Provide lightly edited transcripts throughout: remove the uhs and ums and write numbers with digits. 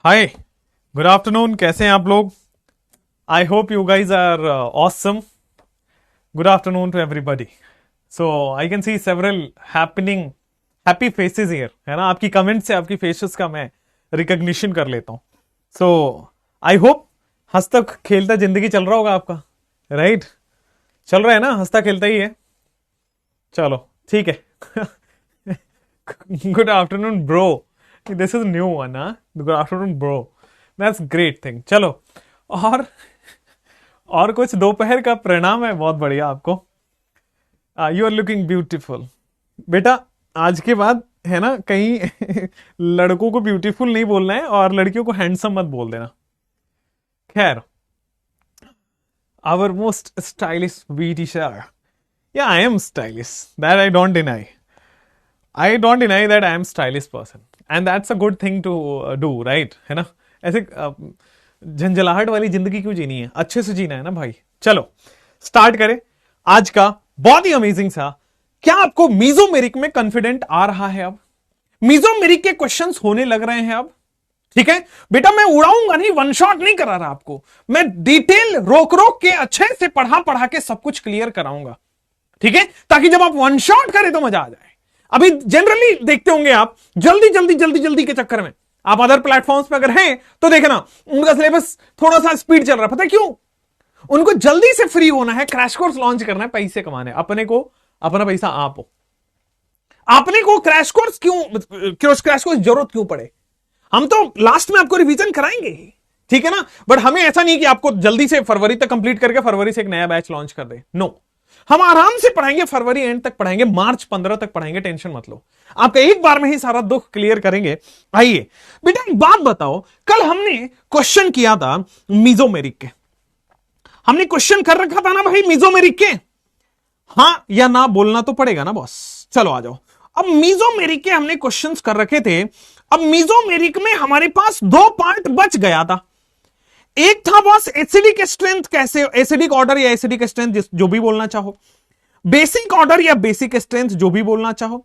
हाय, good afternoon. कैसे हैं आप लोग? I hope you guys are awesome. Good afternoon to everybody. So I can see several happy faces here, है ना। आपकी कमेंट से आपकी फेसेस का मैं रिकॉग्निशन कर लेता हूं। सो आई होप हंसता खेलता जिंदगी चल रहा होगा आपका, राइट? चल रहा है ना, हंसता खेलता ही है। चलो ठीक है। Good afternoon bro. This is new one, हाँ। Good afternoon bro, that's great thing. चलो, और कुछ दोपहर का परिणाम है, बहुत बढ़िया आपको। यू आर लुकिंग ब्यूटीफुल बेटा। आज के बाद है ना, कहीं लड़कों को ब्यूटीफुल नहीं बोलना है और लड़कियों को हैंडसम मत बोल देना। खैर, our most stylish beauty sir, या I am stylish, that I don't deny. I don't deny that I am stylish person and that's a good thing to do, right? है ना। ऐसे झंझलाहट वाली जिंदगी क्यों जीनी है, अच्छे से जीना है ना भाई। चलो स्टार्ट करें आज का बहुत ही अमेजिंग सा। क्या आपको मीजोमेरिक में कॉन्फिडेंट आ रहा है? अब मीजोमेरिक के क्वेश्चंस होने लग रहे हैं अब, ठीक है बेटा। मैं उड़ाऊंगा नहीं, वन शॉट नहीं करा रहा आपको, मैं डिटेल रोक रोक के अच्छे से पढ़ा के सब कुछ क्लियर कराऊंगा, ठीक है, ताकि जब आप वन शॉट करें तो मजा आ जाए। अभी जनरली देखते होंगे आप जल्दी के चक्कर में, आप अदर प्लेटफॉर्म्स पे अगर हैं तो देखना उनका सिलेबस थोड़ा सा स्पीड चल रहा है। पता है क्यों? उनको जल्दी से फ्री होना है, क्रैश कोर्स लॉन्च करना है, पैसे कमाने। अपने को अपना पैसा आप हो, आपने को क्रैश कोर्स क्रैश कोर्स जरूरत क्यों पड़े? हम तो लास्ट में आपको रिवीजन कराएंगे ही, ठीक है ना। बट हमें ऐसा नहीं कि आपको जल्दी से फरवरी तक कंप्लीट करके फरवरी से एक नया बैच लॉन्च कर दे। नो, हम आराम से पढ़ाएंगे, फरवरी एंड तक पढ़ाएंगे, मार्च 15 तक पढ़ाएंगे, टेंशन मत लो। आपका एक बार में ही सारा दुख क्लियर करेंगे। आइए बेटा, एक बात बताओ, कल हमने क्वेश्चन किया था मीजोमेरिक के, हमने क्वेश्चन कर रखा था ना भाई मीजोमेरिक के, हां या ना बोलना तो पड़ेगा ना बॉस। चलो आ जाओ। अब मीजोमेरिक के हमने क्वेश्चंस कर रखे थे। अब मीजोमेरिक में हमारे पास दो पार्ट बच गया था। एक था बॉस एसिडिक स्ट्रेंथ, कैसे एसिडिक ऑर्डर या एसिडिक स्ट्रेंथ जो भी बोलना चाहो, बेसिक ऑर्डर या बेसिक स्ट्रेंथ जो भी बोलना चाहो,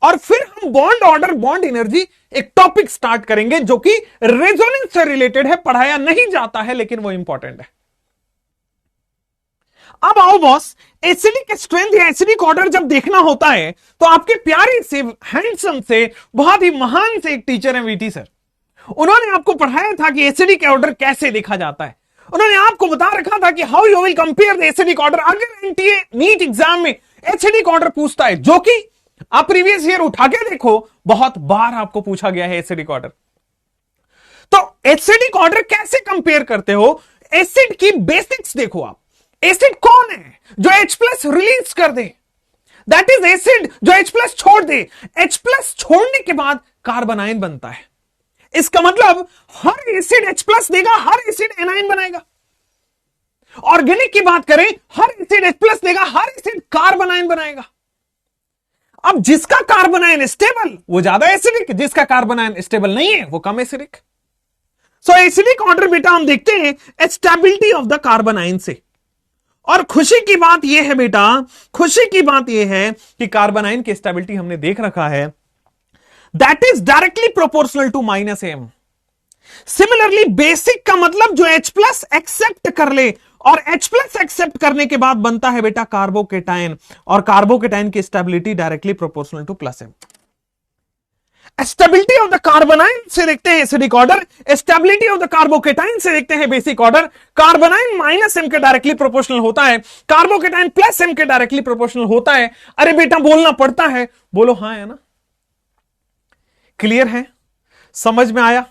और फिर हम बॉन्ड ऑर्डर बॉन्ड एनर्जी एक टॉपिक स्टार्ट करेंगे जो कि रेजोनेंस से रिलेटेड है, पढ़ाया नहीं जाता है लेकिन वो इंपॉर्टेंट है। अब आओ बॉस, एसिडिक स्ट्रेंथ या एसिडिक ऑर्डर जब देखना होता है तो आपके प्यारे से हैंडसम से बहुत ही महान से एक टीचर है वीटी सर, उन्होंने आपको पढ़ाया था कि एसिडिक ऑर्डर कैसे देखा जाता है। उन्होंने आपको बता रखा था कि how you will compare the acidic order. अगर एनटीए नीट एग्जाम में एसिडिक ऑर्डर पूछता है, जो कि आप प्रीवियस ईयर उठा के देखो, बहुत बार आपको पूछा गया है एसिडिक ऑर्डर, तो एसिडिक ऑर्डर कैसे कंपेयर करते हो? एसिड की बेसिक्स देखो आप। एसिड कौन है जो H+ रिलीज कर दे? दैट इज एसिड जो H+ छोड़ दे। H+ छोड़ने के बाद कार्बन आयन बनता है। इसका मतलब हर एसिड H+ देगा, हर एसिड एनायन बनाएगा। ऑर्गेनिक की बात करें, हर एसिड H+ देगा, हर एसिड कार्बन आयन बनाएगा। अब जिसका कार्बन आयन स्टेबल वो ज्यादा एसिडिक, जिसका कार्बन आयन स्टेबल नहीं है वो कम एसिडिक। सो एसिडिक ऑर्डर बेटा हम देखते हैं stability of the carbanion से। और खुशी की बात यह है बेटा, खुशी की बात यह है कि कार्बन आयन की स्टेबिलिटी हमने देख रखा है, that is directly proportional to -m। Similarly basic का मतलब जो H+ एक्सेप्ट कर ले, और H+ एक्सेप्ट करने के बाद बनता है बेटा कार्बोकेटायन, और कार्बोकेटायन की stability directly proportional to +m। Stability of the carbanion से देखते हैं acidic order, stability of the carbocation से देखते हैं basic order. Carbanion -m के डायरेक्टली प्रोपोर्शनल होता है, कार्बोकेटायन +m के डायरेक्टली प्रोपोर्शनल होता है। अरे बेटा बोलना पड़ता है, बोलो हां है ना। क्लियर है, समझ में आया?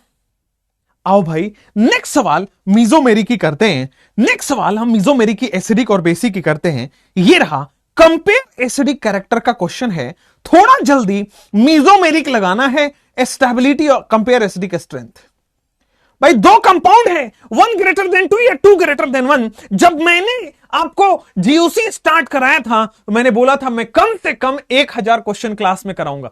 आओ भाई नेक्स्ट सवाल मीजोमेरिक की करते हैं। नेक्स्ट सवाल हम मीजोमेरिक की एसिडिक और बेसिक की करते हैं। ये रहा कंपेयर एसिडिक कैरेक्टर का क्वेश्चन है। थोड़ा जल्दी मीजोमेरिक लगाना है, स्टेबिलिटी और कंपेयर एसिडिक स्ट्रेंथ। भाई दो कंपाउंड है, 1 ग्रेटर देन 2 या 2 ग्रेटर देन 1। जब मैंने आपको जीओसी स्टार्ट कराया था तो मैंने बोला था मैं कम से कम 1000 क्वेश्चन क्लास में कराऊंगा,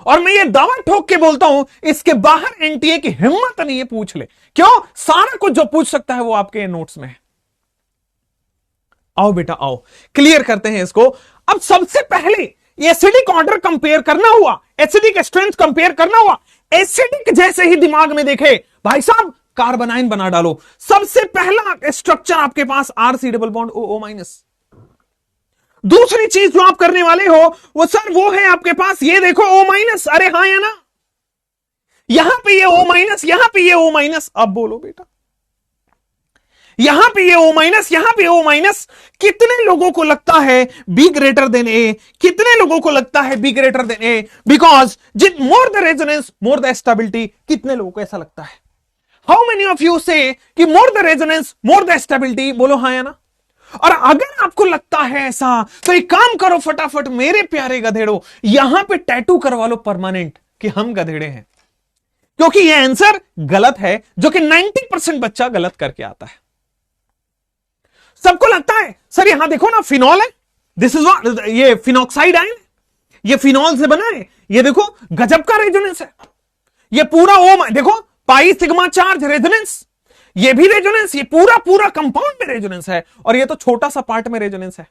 और मैं ये दावा ठोक के बोलता हूं इसके बाहर एनटीए की हिम्मत नहीं है पूछ ले। क्यों? सारा कुछ जो पूछ सकता है वो आपके नोट्स में है। आओ बेटा आओ, क्लियर करते हैं इसको। अब सबसे पहले एसिडिक ऑर्डर कंपेयर करना हुआ, एसिडिक स्ट्रेंथ कंपेयर करना हुआ। एसिडिक जैसे ही दिमाग में देखे भाई साहब कार्बोनाइन बना डालो, सबसे पहला स्ट्रक्चर आपके पास RC double bond O minus. दूसरी चीज जो आप करने वाले हो वो सर वो है आपके पास, ये देखो ओ माइनस, अरे हाँ या ना, यहां पे ये ओ माइनस, यहां पे ये ओ माइनस। अब बोलो बेटा, यहां पे ये ओ माइनस, यहां पे ओ माइनस। कितने लोगों को लगता है बी ग्रेटर देन ए? कितने लोगों को लगता है B greater than A? Because जित more the resonance more the stability. कितने लोगों को ऐसा लगता है? हाउ मेनी ऑफ यू से कि मोर the resonance more the stability? बोलो हाँ या ना। और अगर आपको लगता है ऐसा तो एक काम करो फटाफट मेरे प्यारे गधेड़ो, यहां पे टैटू करवा लो परमानेंट कि हम गधेड़े हैं, क्योंकि यह आंसर गलत है, जो कि 90% बच्चा गलत करके आता है। सबको लगता है सर यहां देखो ना फिनॉल है, दिस इज व्हाट, ये फिनॉक्साइड आयन, ये फिनॉल से बना है, ये देखो गजब का रेजोनेंस है, ये पूरा ओम देखो पाई सिग्मा चार्ज रेजोनेंस, ये भी रेजोनेंस, ये पूरा पूरा कंपाउंड में रेजोनेंस है, और ये तो छोटा सा पार्ट में रेजोनेंस है,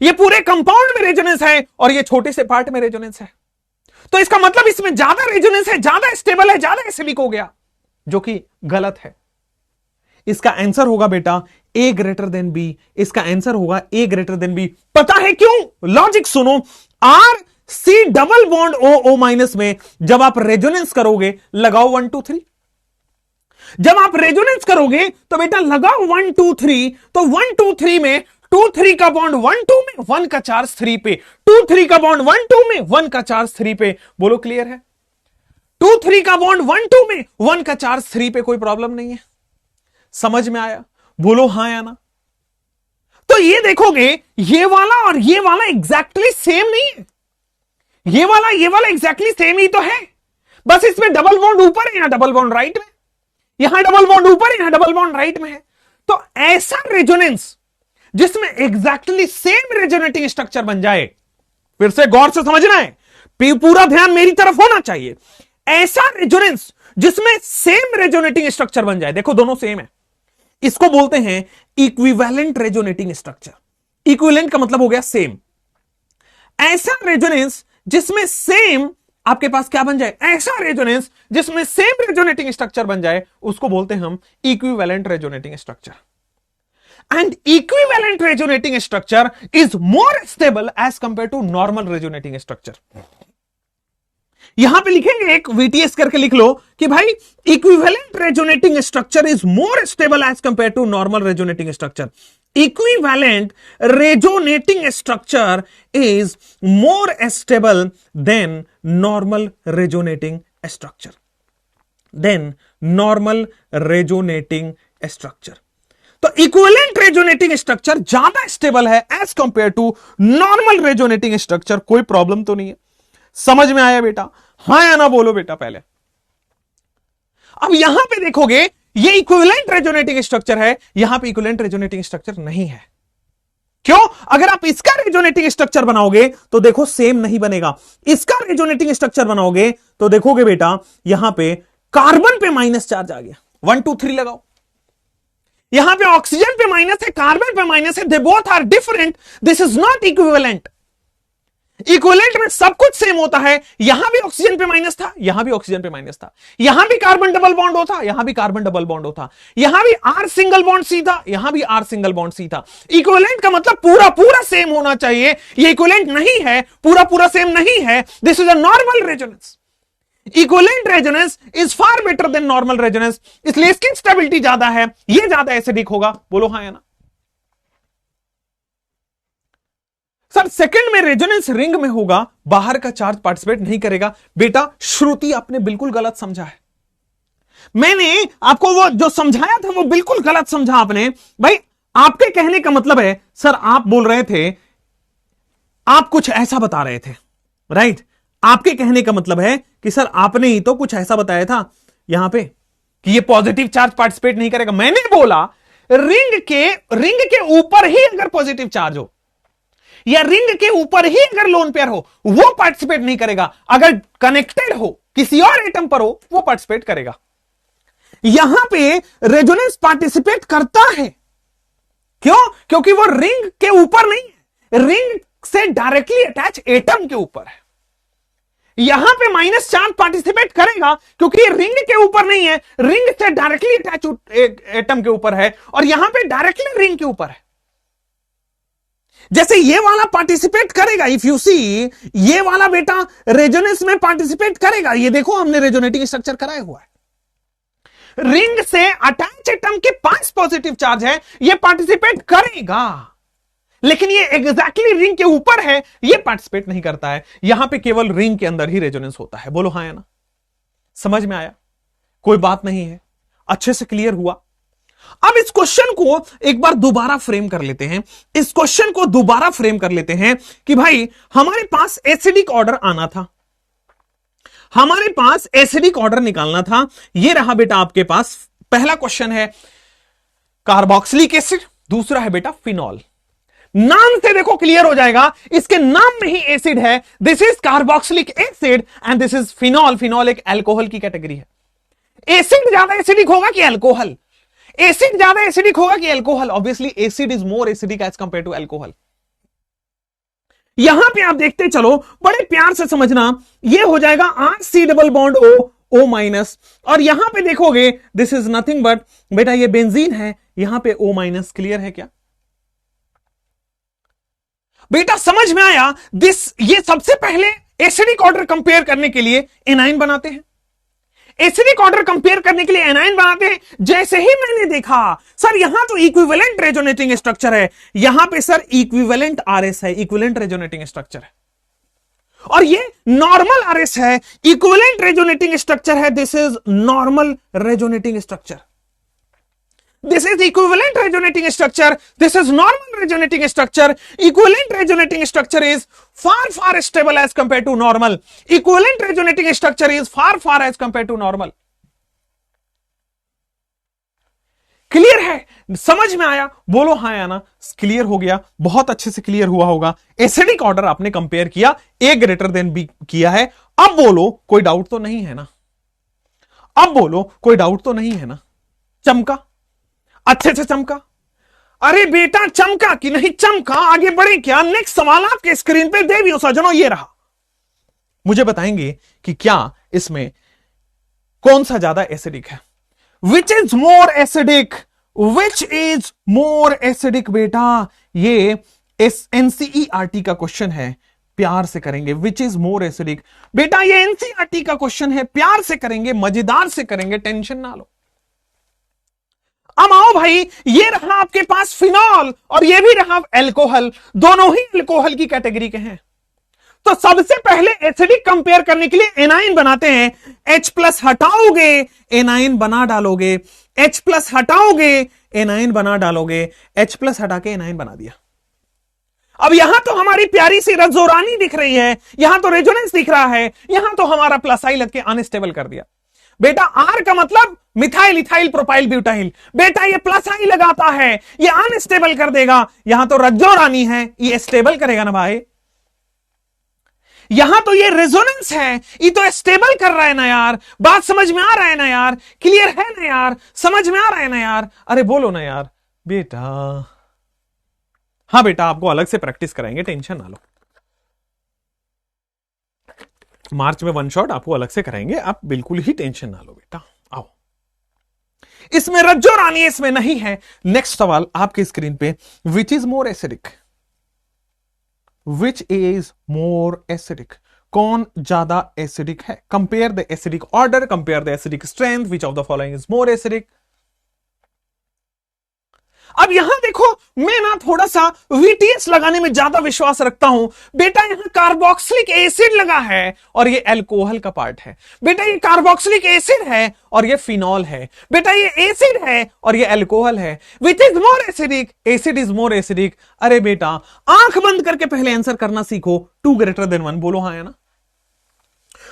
ये पूरे कंपाउंड में रेजोनेंस है और ये छोटे से पार्ट में रेजोनेंस है। तो इसका मतलब इसमें ज्यादा रेजोनेंस है, ज्यादा स्टेबल है, ज्यादा एसिडिक हो गया, जो कि गलत है। इसका आंसर होगा बेटा ए ग्रेटर देन बी, इसका आंसर होगा ए ग्रेटर देन बी। पता है क्यों? लॉजिक सुनो, R C double bond O minus में जब आप रेजोनेंस करोगे, लगाओ 1 2 3, जब आप रेजोनेंस करोगे तो बेटा लगाओ 1 2 3, तो 1 2 3 में 2 3 का बॉन्ड 1 2 में, 1 का चार्ज 3 पे, 2 3 का बॉन्ड 1 2 में, 1 का चार्ज 3 पे। बोलो क्लियर है? 2 3 का बॉन्ड 1 2 में, 1 का चार्ज 3 पे, कोई प्रॉब्लम नहीं है। समझ में आया? बोलो हाँ या ना। तो ये देखोगे ये वाला और ये वाला एग्जैक्टली सेम नहीं है, ये वाला एग्जैक्टली सेम ही तो है, बस इसमें डबल बॉन्ड ऊपर है, यहां डबल बॉन्ड राइट में, यहां डबल बॉन्ड ऊपर है, यहां डबल बॉन्ड राइट में है। तो ऐसा रेजोनेंस जिसमें एग्जैक्टली सेम रेजोनेटिंग स्ट्रक्चर बन जाए, फिर से गौर से समझना है, पूरा ध्यान मेरी तरफ होना चाहिए। ऐसा रेजोनेंस जिसमें सेम रेजोनेटिंग स्ट्रक्चर बन जाए, देखो दोनों सेम है, इसको बोलते हैं इक्विवेलेंट रेजोनेटिंग स्ट्रक्चर। इक्विवेलेंट का मतलब हो गया सेम। ऐसा रेजोनेंस जिसमें सेम आपके पास क्या बन जाए, ऐसा रेजोनेंस जिसमें सेम रेजोनेटिंग स्ट्रक्चर बन जाए, उसको बोलते हैं हम equivalent resonating structure. And equivalent resonating structure is more stable as compare to normal resonating structure. यहां पे लिखेंगे एक VTS करके लिख लो कि भाई equivalent resonating structure is more stable as compare to normal resonating structure. Equivalent resonating structure is more stable than normal resonating structure, than normal resonating structure. तो इक्विवेलेंट रेजोनेटिंग स्ट्रक्चर ज्यादा स्टेबल है as compare to normal resonating structure. कोई problem तो नहीं है? समझ में आया बेटा? हां या ना बोलो बेटा पहले। अब यहां पे देखोगे ये इक्विवेलेंट रेजोनेटिंग स्ट्रक्चर है, यहां पे इक्विवेलेंट रेजोनेटिंग स्ट्रक्चर नहीं है। क्यों? अगर आप इसका रेजोनेटिंग स्ट्रक्चर बनाओगे तो देखो सेम नहीं बनेगा, इसका रेजोनेटिंग स्ट्रक्चर बनाओगे तो देखोगे बेटा यहां पे कार्बन पे माइनस चार्ज आ गया, 1 2 3 लगाओ, यहां पे ऑक्सीजन पे माइनस है, कार्बन पे माइनस है, they both are different, this is not equivalent. Equivalent में सब कुछ सेम होता है, यहां भी ऑक्सीजन पे माइनस था, यहां भी ऑक्सीजन पे माइनस था, यहां भी कार्बन डबल बॉन्ड होता, यहां भी कार्बन डबल बॉन्ड होता, यहां भी आर सिंगल बॉन्ड सी था, यहां भी आर सिंगल बॉन्ड सी था। इक्विवेलेंट का मतलब पूरा पूरा सेम होना चाहिए, ये इक्विवेलेंट नहीं है, पूरा पूरा सेम नहीं है, this is a normal resonance. Equivalent resonance is far better than normal resonance, इसलिए इसकी स्टेबिलिटी ज्यादा है, ये ज्यादा एसिडिक होगा। बोलो हाँ या ना। सर सेकंड में रेजोनेंस रिंग में होगा, बाहर का चार्ज पार्टिसिपेट नहीं करेगा। बेटा श्रुति आपने बिल्कुल गलत समझा है, मैंने आपको वो जो समझाया था वो बिल्कुल गलत समझा आपने। भाई आपके कहने का मतलब है सर, आप बोल रहे थे, आप कुछ ऐसा बता रहे थे, राइट? आपके कहने का मतलब है कि सर आपने ही तो कुछ ऐसा बताया था यहां पे कि ये पॉजिटिव चार्ज पार्टिसिपेट नहीं करेगा। मैंने बोला रिंग के ऊपर ही अगर पॉजिटिव चार्ज हो या रिंग के ऊपर ही अगर लोन पेयर हो, वो पार्टिसिपेट नहीं करेगा। अगर कनेक्टेड हो, किसी और एटम पर हो, वो पार्टिसिपेट करेगा। यहां पे रेजोनेंस पार्टिसिपेट करता है, क्यों? क्योंकि वो रिंग के ऊपर नहीं है, रिंग से डायरेक्टली अटैच एटम के ऊपर है। यहां पे माइनस चार्ज पार्टिसिपेट करेगा क्योंकि ये रिंग के ऊपर नहीं है, रिंग से डायरेक्टली अटैच एटम के ऊपर है, और यहां पे डायरेक्टली रिंग के ऊपर है। जैसे ये वाला पार्टिसिपेट करेगा, इफ यू सी, ये वाला बेटा रेजोनेंस में पार्टिसिपेट करेगा। ये देखो हमने रेजोनेटिंग स्ट्रक्चर कराया हुआ है। रिंग से अटैच एटम के पास पॉजिटिव चार्ज है, ये पार्टिसिपेट करेगा, लेकिन ये एग्जैक्टली रिंग के ऊपर है, ये पार्टिसिपेट नहीं करता है। यहां पे केवल रिंग के अंदर ही रेजोनेंस होता है। बोलो हाँ या ना? समझ में आया? कोई बात नहीं है? अच्छे से क्लियर हुआ? अब इस क्वेश्चन को एक बार दोबारा फ्रेम कर लेते हैं। इस क्वेश्चन को दोबारा फ्रेम कर लेते हैं कि भाई हमारे पास एसिडिक ऑर्डर आना था, हमारे पास एसिडिक ऑर्डर निकालना था। ये रहा बेटा आपके पास पहला क्वेश्चन है कार्बोक्सिलिक एसिड, दूसरा है बेटा फिनॉल। नाम से देखो क्लियर हो जाएगा, इसके नाम में ही एसिड है। This is carboxylic acid and this is phenol. Phenol एक अल्कोहल की कैटेगरी है। एसिड ज्यादा एसिडिक होगा कि अल्कोहल? एसिड ज्यादा एसिडिक होगा कि alcohol? Obviously acid is more acidic as compare to alcohol. यहां पे आप देखते चलो, बड़े प्यार से समझना, ये हो जाएगा RC double bond O minus, और यहां पे देखोगे दिस इज नथिंग बट बेटा ये बेंजीन है, यहां पे O माइनस। क्लियर है क्या बेटा? समझ में आया? ये सबसे पहले एसिडिक ऑर्डर कंपेयर करने के लिए एनाइन बनाते हैं, एसिडिक ऑर्डर कंपेयर करने के लिए एनाइन बनाते हैं। जैसे ही मैंने देखा सर यहां तो इक्विवेलेंट रेजोनेटिंग स्ट्रक्चर है, यहां पे सर इक्विवेलेंट आरएस है, इक्विवेलेंट रेजोनेटिंग स्ट्रक्चर है, और ये नॉर्मल आरएस है, इक्विवेलेंट रेजोनेटिंग स्ट्रक्चर है। This is normal resonating structure, this is equivalent resonating structure, this is normal resonating structure. Equivalent resonating structure is far stable as compared to normal. Equivalent resonating structure is far as compared to normal. Clear है? समझ में आया? बोलो हाँ या ना? Clear हो गया? बहुत अच्छे से क्लियर हुआ होगा। एसिडिक ऑर्डर आपने कंपेयर किया, A ग्रेटर देन B किया है। अब बोलो कोई डाउट तो नहीं है ना? अब बोलो कोई डाउट तो नहीं है ना? चमका? अच्छे से चमका? अरे बेटा चमका कि नहीं चमका? आगे बढ़े क्या? नेक्स्ट सवाल आपके स्क्रीन पे देवियों सज्जनों ये रहा। मुझे बताएंगे कि क्या इसमें कौन सा ज्यादा एसिडिक है? Which is more acidic? Which is more acidic? बेटा ये NCERT का क्वेश्चन है, प्यार से करेंगे। Which is more acidic? बेटा ये NCERT का क्वेश्चन है, प्यार से करेंगे, मजेदार से करेंगे, टेंशन ना लो। अब आओ भाई, ये रहा आपके पास फिनॉल और ये भी रहा अल्कोहल, दोनों ही अल्कोहल की कैटेगरी के हैं। तो सबसे पहले एसिडिक कंपेयर करने के लिए एनाइन बनाते हैं। H प्लस हटाओगे एनाइन बना डालोगे, H प्लस हटाओगे एनाइन बना डालोगे, H प्लस हटा के एनाइन बना दिया। अब यहां तो हमारी प्यारी सी रजोरानी दिख रही है, यहां तो रेजोनेंस दिख रहा है, यहां तो हमारा प्लस आई लग के अनस्टेबल कर दिया। बेटा R का मतलब मिथाइल इथाइल प्रोपाइल ब्यूटाइल, बेटा ये प्लस आई लगाता है, ये अनस्टेबल कर देगा। यहां तो रज्जो रानी है, ये स्टेबल करेगा ना भाई। यहां तो ये रेजोनेंस है, ये तो स्टेबल कर रहा है ना यार। बात समझ में आ रहा है ना यार? क्लियर है ना यार? समझ में आ रहा है ना यार? अरे बोलो ना यार बेटा। हाँ बेटा आपको अलग से प्रैक्टिस कराएंगे, टेंशन ना लो। मार्च में वन शॉट आपको अलग से कराएंगे, आप बिल्कुल ही टेंशन ना लो बेटा। आओ, इसमें रज्जो रानी इसमें नहीं है। नेक्स्ट सवाल आपके स्क्रीन पे, which is more acidic? Which is more acidic? कौन ज्यादा एसिडिक है? Compare the acidic order, compare the acidic strength, which of the following is more acidic? अब यहां देखो, मैं ना थोड़ा सा VTS लगाने में ज्यादा विश्वास रखता हूं। बेटा यहां कार्बोक्सिलिक एसिड लगा है और ये अल्कोहल का पार्ट है। बेटा ये कार्बोक्सिलिक एसिड है और ये फिनॉल है। बेटा ये एसिड है और ये अल्कोहल है। Which is more acidic? Acid is more acidic. अरे बेटा आंख बंद करके पहले आंसर करना सीखो। 2 ग्रेटर देन 1 बोलो हाँ है ना?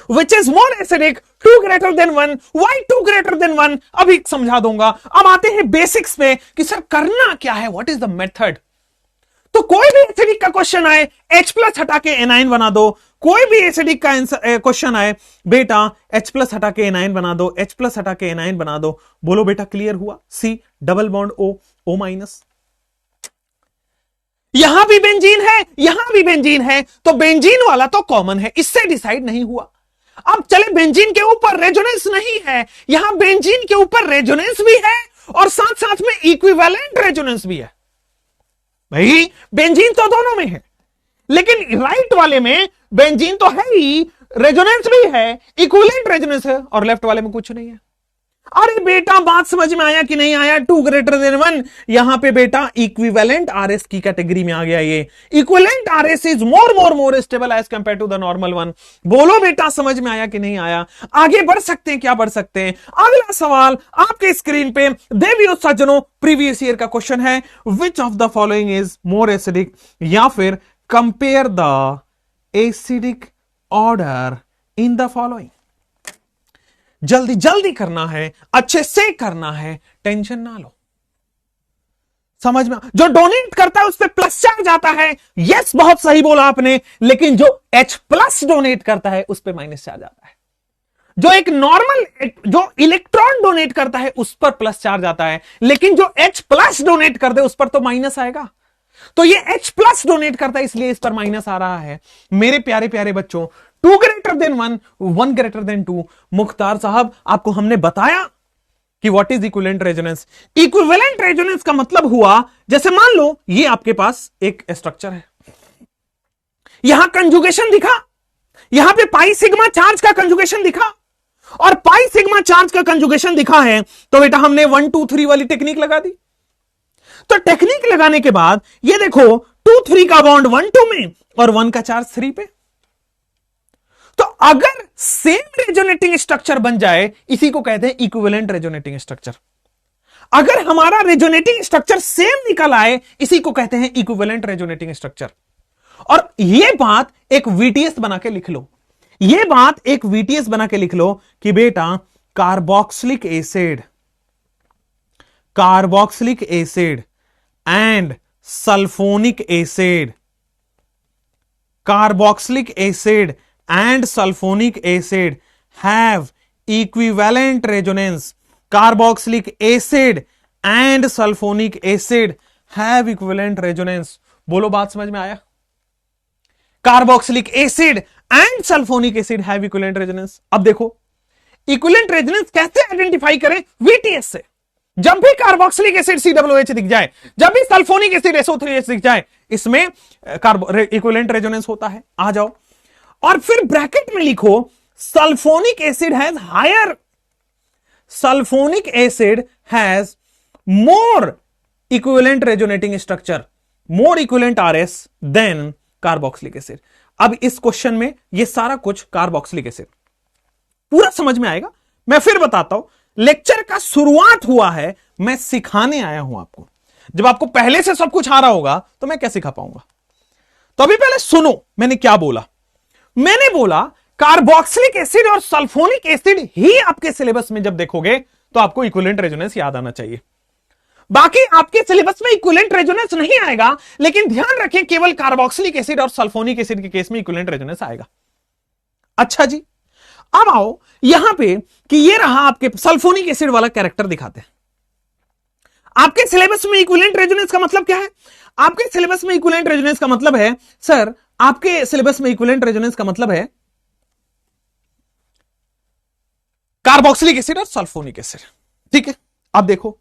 Which is more acidic? 2 greater than 1. Why 2 greater than 1? अभी समझा दूंगा। अब आते हैं बेसिक्स पे कि सर करना क्या है, व्हाट इज द मेथड। तो कोई भी एसिडिक का क्वेश्चन आए, H प्लस हटा के एनाइन बना दो। कोई भी एसिडिक का क्वेश्चन आए, बेटा H प्लस हटा के एनाइन बना दो, H प्लस हटा के एनाइन बना दो। बोलो बेटा क्लियर हुआ? C double bond O minus. यहां भी बेंजीन है, यहां भी बेंजीन है, तो बेंजीन वाला तो कॉमन है, इससे डिसाइड नहीं हुआ। अब चले बेंजीन के ऊपर रेजोनेंस नहीं है, यहां बेंजीन के ऊपर रेजोनेंस भी है और साथ साथ में इक्विवेलेंट रेजोनेंस भी है। भाई बेंजीन तो दोनों में है, लेकिन राइट वाले में बेंजीन तो है ही, रेजोनेंस भी है, इक्विवेलेंट रेजोनेंस है, और लेफ्ट वाले में कुछ नहीं है। अरे बेटा बात समझ में आया कि नहीं आया? 2 greater than 1, यहां पे बेटा इक्विवेलेंट आरएस की कैटेगरी में आ गया। ये equivalent RS is more stable as compare to the normal one. बोलो बेटा समझ में आया कि नहीं आया? आगे बढ़ सकते हैं, क्या बढ़ सकते हैं? अगला सवाल आपके स्क्रीन पे देवियों सज्जनों प्रीवियस ईयर का क्वेश्चन है, which of the following is more acidic, या फिर compare the acidic order in the following. जल्दी जल्दी करना है, अच्छे से करना है, टेंशन ना लो। समझ में? जो डोनेट करता है उस पर प्लस चार्ज आता है, यस बहुत सही बोला आपने, लेकिन जो H+ डोनेट करता है उस पर माइनस चार्ज आता है। जो एक नॉर्मल जो इलेक्ट्रॉन डोनेट करता है उस पर प्लस चार्ज आता है, लेकिन जो H+ डोनेट कर दे उस पर तो माइनस आएगा। तो ये H+ डोनेट करता है इसलिए इस पर माइनस आ रहा है। मेरे प्यारे प्यारे बच्चों, 2 greater than 1, 1 greater than 2। Mukhtar साहब आपको हमने बताया कि what is equivalent resonance. Equivalent resonance का मतलब हुआ, जैसे मान लो ये आपके पास एक स्ट्रक्चर है, यहां कंजुगेशन दिखा, यहां पे पाई सिग्मा चार्ज का कंजुगेशन दिखा, और पाई सिग्मा चार्ज का कंजुगेशन दिखा है, तो बेटा हमने 1 2 3 वाली टेक्निक लगा दी। तो टेक्निक लगाने के बाद ये देखो 2 3 का बॉन्ड 1 2 में और 1 का चार्ज 3 पे। तो अगर सेम रेजोनेटिंग स्ट्रक्चर बन जाए, इसी को कहते हैं इक्विवेलेंट रेजोनेटिंग स्ट्रक्चर। अगर हमारा रेजोनेटिंग स्ट्रक्चर सेम निकल आए, इसी को कहते हैं इक्विवेलेंट रेजोनेटिंग स्ट्रक्चर। और यह बात एक वीटीएस बना के लिख लो, यह बात एक वीटीएस बना के लिख लो कि बेटा carboxylic acid and sulphonic acid, carboxylic acid and sulfonic acid have equivalent resonance. Carboxylic acid and sulfonic acid have equivalent resonance. बोलो बात समझ में आया? Carboxylic acid and sulfonic acid have equivalent resonance. अब देखो equivalent resonance कैसे identify करें? VTS से। जब भी कार्बोक्सिलिक एसिड COOH दिख जाए, जब भी सल्फोनिक एसिड SO3H दिख जाए, इसमें इक्विवेलेंट रेजोनेंस होता है। आ जाओ और फिर ब्रैकेट में लिखो sulphonic acid has more equivalent resonating structure, more equivalent RS than carboxylic acid. अब इस क्वेश्चन में ये सारा कुछ कार्बोक्सिलिक एसिड पूरा समझ में आएगा। मैं फिर बताता हूं, लेक्चर का शुरुआत हुआ है, मैं सिखाने आया हूं आपको। जब आपको पहले से सब कुछ आ रहा होगा तो मैं क्या सिखा पाऊंगा? तो अभी पहले सुनो मैंने क्या बोला। मैंने बोला कार्बोक्सिलिक एसिड और सल्फोनिक एसिड ही आपके सिलेबस में जब देखोगे तो आपको इक्विवेलेंट रेजोनेंस याद आना चाहिए। बाकी आपके सिलेबस में इक्विवेलेंट रेजोनेंस नहीं आएगा, लेकिन ध्यान रखें केवल कार्बोक्सिलिक एसिड और सल्फोनिक एसिड के केस में इक्विवेलेंट रेजोनेंस आएगा। अच्छा जी, अब आओ यहां पे कि ये रहा आपके सल्फोनिक एसिड वाला कैरेक्टर दिखाते हैं। आपके सिलेबस में इक्विवेलेंट रेजोनेंस का मतलब क्या है? आपके सिलेबस में इक्विवेलेंट रेजोनेंस का मतलब है, सर आपके सिलेबस में इक्विवेलेंट रेजोनेंस का मतलब है कार्बोक्सिलिक एसिड और सल्फोनिक एसिड। ठीक है, अब देखो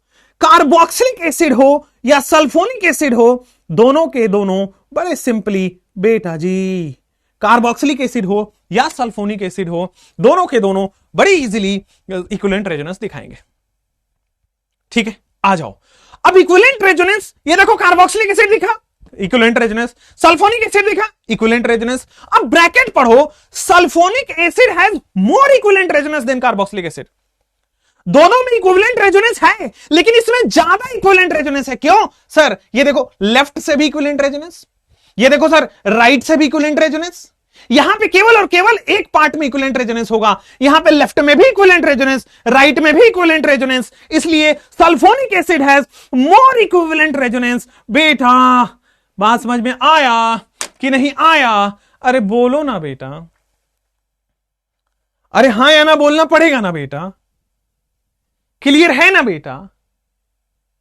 कार्बोक्सिलिक एसिड हो या सल्फोनिक एसिड हो, दोनों के दोनों बड़े सिंपली बेटा जी, कार्बोक्सिलिक एसिड हो या सल्फोनिक एसिड हो, दोनों के दोनों बड़ी इजीली इक्विवेलेंट रेजोनेंस दिखाएंगे। ठीक है, आ जाओ अब इक्विवेलेंट रेजोनेंस, ये देखो कार्बोक्सिलिक एसिड दिखा, इक्विवेलेंट रेजोनेंस, सल्फोनिक एसिड दिखा, इक्विवेलेंट रेजोनेंस। अब ब्रैकेट पढ़ो, sulphonic acid has more equivalent resonance than carboxylic acid. दोनों में इक्विवेलेंट रेजोनेंस है, लेकिन इसमें ज्यादा इक्विवेलेंट रेजोनेंस है। क्यों सर? ये देखो लेफ्ट से भी इक्विवेलेंट रेजोनेंस, ये देखो सर राइट से भी इक्विवेलेंट रेजोनेंस। यहां पे केवल और केवल एक पार्ट में इक्विवेलेंट रेजोनेंस होगा, यहां पे लेफ्ट में भी इक्विवेलेंट रेजोनेंस, राइट में भी इक्विवेलेंट रेजोनेंस, इसलिए sulphonic acid has more equivalent resonance. बेटा बात समझ में आया कि नहीं आया? अरे बोलो ना बेटा, अरे हां या ना बोलना पड़ेगा ना बेटा। क्लियर है ना बेटा?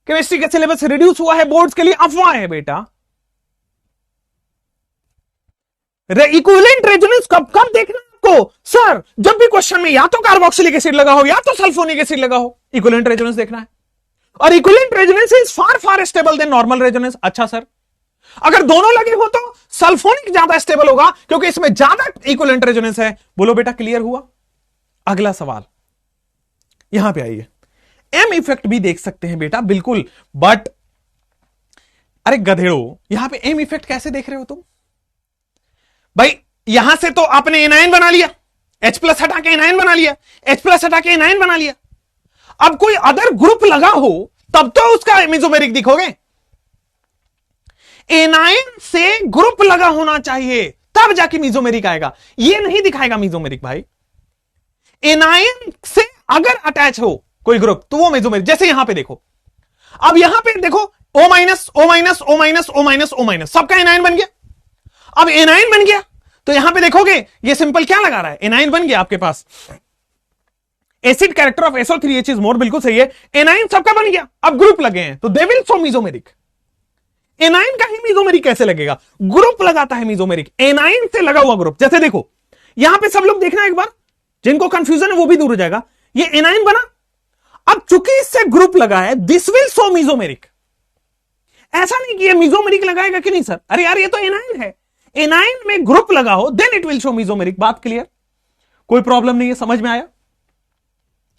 केमिस्ट्री का सिलेबस रिड्यूस हुआ है बोर्ड्स के लिए, अफवाह है बेटा। इक्विवेलेंट रेजोनेंस कब देखना आपको सर जब भी क्वेश्चन में या तो कार्बोक्सिलिक एसिड लगा हो या तो सल्फोनिक एसिड लगा हो, इक्विवेलेंट रेजोनेंस देखना है, और equivalent resonance is far far stable than normal resonance. अच्छा सर, अगर दोनों लगे हो तो सल्फोनिक ज्यादा स्टेबल होगा क्योंकि इसमें ज्यादा इक्विवेलेंट रेजोनेंस है। बोलो बेटा क्लियर हुआ? अगला सवाल यहां पे आइए, एम इफेक्ट भी देख सकते हैं बेटा, बिल्कुल, बट अरे गधेड़ो, यहां पे एम इफेक्ट कैसे देख रहे हो तुम भाई? यहां से तो आपने एनायन बना लिया, H प्लस हटा के एनायन बना लिया, H प्लस हटा के एनायन बना लिया। अब कोई अदर ग्रुप लगा हो तब तो उसका मेसोमेरिक दिखोगे। एनायन से ग्रुप लगा होना चाहिए तब जाके मेसोमेरिक आएगा, ये नहीं दिखाएगा मेसोमेरिक भाई। एनायन से अगर अटैच हो कोई ग्रुप तो वो मेसोमेरिक। जैसे यहां पे देखो, अब यहां पे देखो O minus O minus O minus O minus O minus सबका एनायन बन गया। अब एनायन बन गया तो यहां पे देखोगे ये सिंपल क्या लगा रहा है, एनायन बन गया आपके पास। Acid character of SO3H is more, बिल्कुल सही है। एनायन सबका बन गया, अब ग्रुप लगे हैं तो they will show mesomeric. Anion का ही मेसोमेरिक कैसे लगेगा? ग्रुप लगाता है मेसोमेरिक, एनायन से लगा हुआ ग्रुप। जैसे देखो यहां पे सब लोग देखना एक बार, जिनको कंफ्यूजन है वो भी दूर हो जाएगा। ये एनायन बना, अब चूंकि इससे ग्रुप लगा है दिस विल शो मेसोमेरिक। ऐसा नहीं कि ये मेसोमेरिक लगाएगा कि नहीं सर, अरे यार ये तो एनायन है, एनायन में ग्रुप लगा हो then it will show mesomeric. बात क्लियर? कोई प्रॉब्लम नहीं है, समझ में आया?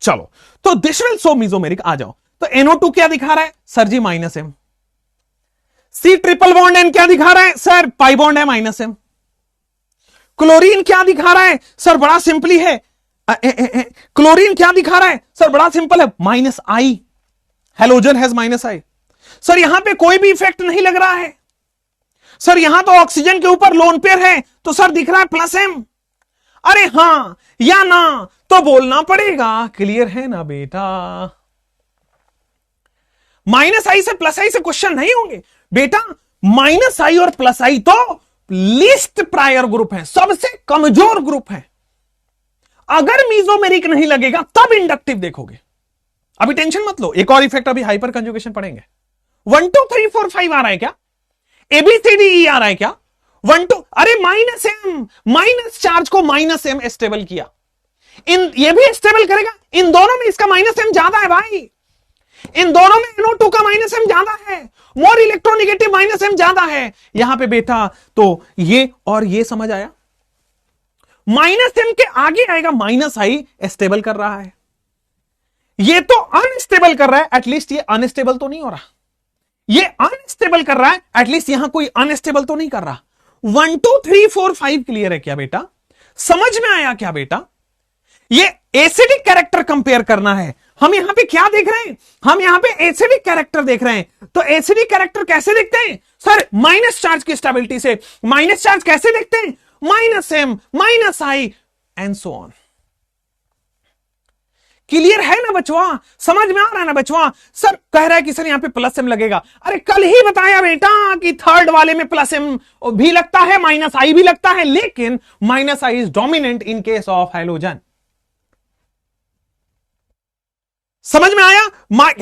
चलो तो दिस विल शो मेसोमेरिक। आ जाओ, तो NO2 क्या दिखा रहा है sir ji? -M। C triple bond N क्या दिखा रहा है सर? पाई बॉन्ड है -M। क्लोरीन क्या दिखा रहा है सर? बड़ा सिंपली है, क्लोरीन क्या दिखा रहा है सर? बड़ा सिंपल है, -I। Halogen has -I। Sir यहां पे कोई भी इफेक्ट नहीं लग रहा है सर, यहां तो ऑक्सीजन के ऊपर लोन पेयर है तो सर दिख रहा है +M। अरे हां या ना तो बोलना पड़ेगा, क्लियर है ना बेटा? -I से +I से क्वेश्चन नहीं होंगे बेटा। -I और +I तो लीस्ट प्रायर ग्रुप है, सबसे कमजोर ग्रुप है। अगर मेसोमेरिक नहीं लगेगा तब इंडक्टिव देखोगे। अभी टेंशन मत लो, एक और इफेक्ट अभी हाइपर कंजुगेशन पढ़ेंगे। 1 2 3 4 5 आ रहा है क्या? ABCDE आ रहा है क्या? 1 2, अरे -M, माइनस चार्ज को -M स्टेबल किया, इन ये भी स्टेबल करेगा। इन दोनों में इसका -M ज्यादा है भाई, इन दोनों में NO2 का -M ज्यादा है, मोर इलेक्ट्रोनिगेटिव -M ज्यादा है यहां पे बेटा। तो ये और ये समझ आया? -M के आगे आएगा -I, स्टेबल कर रहा है। ये तो अनस्टेबल कर रहा है, एटलीस्ट ये अनस्टेबल तो नहीं हो रहा। ये अनस्टेबल कर रहा है, एटलीस्ट यहां कोई अनस्टेबल तो नहीं कर रहा। 1 2 3 4 5 क्लियर है क्या बेटा? समझ में आया क्या बेटा? ये एसिडिक कैरेक्टर कंपेयर करना है। हम यहां पे क्या देख रहे हैं? हम यहां पे एसिडिक कैरेक्टर देख रहे हैं। तो एसिडिक कैरेक्टर कैसे दिखते हैं सर? माइनस चार्ज की स्टेबिलिटी से। माइनस चार्ज कैसे दिखते हैं? -M, -I and so on. Clear है ना बचवा? समझ में आ रहा है ना बचवा? सर कह रहा है कि सर यहां पे +M लगेगा। अरे कल ही बताया बेटा कि थर्ड वाले में +M भी लगता है, -I भी लगता है, लेकिन -I is dominant in case of halogen. समझ में आया?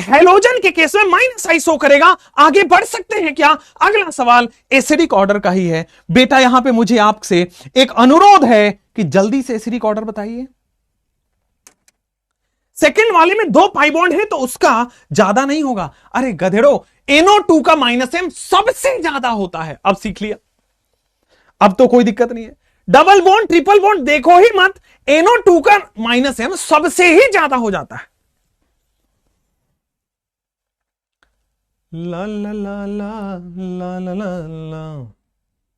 हैलोजन के केस में -I शो करेगा। आगे बढ़ सकते हैं क्या? अगला सवाल एसिडिक ऑर्डर का ही है बेटा। यहां पे मुझे आपसे एक अनुरोध है कि जल्दी से एसिडिक ऑर्डर बताइए। सेकेंड वाले में 2 पाई बॉन्ड है तो उसका ज्यादा नहीं होगा। अरे गधेड़ो, NO2 का -M सबसे ज्यादा होता है। अब सीख लिया, अब तो कोई दिक्कत नहीं है। डबल बॉन्ड ट्रिपल बॉन्ड देखो ही मत, NO2 का -M सबसे ही ज्यादा हो जाता है। ला ला ला ला ला ला ला ला,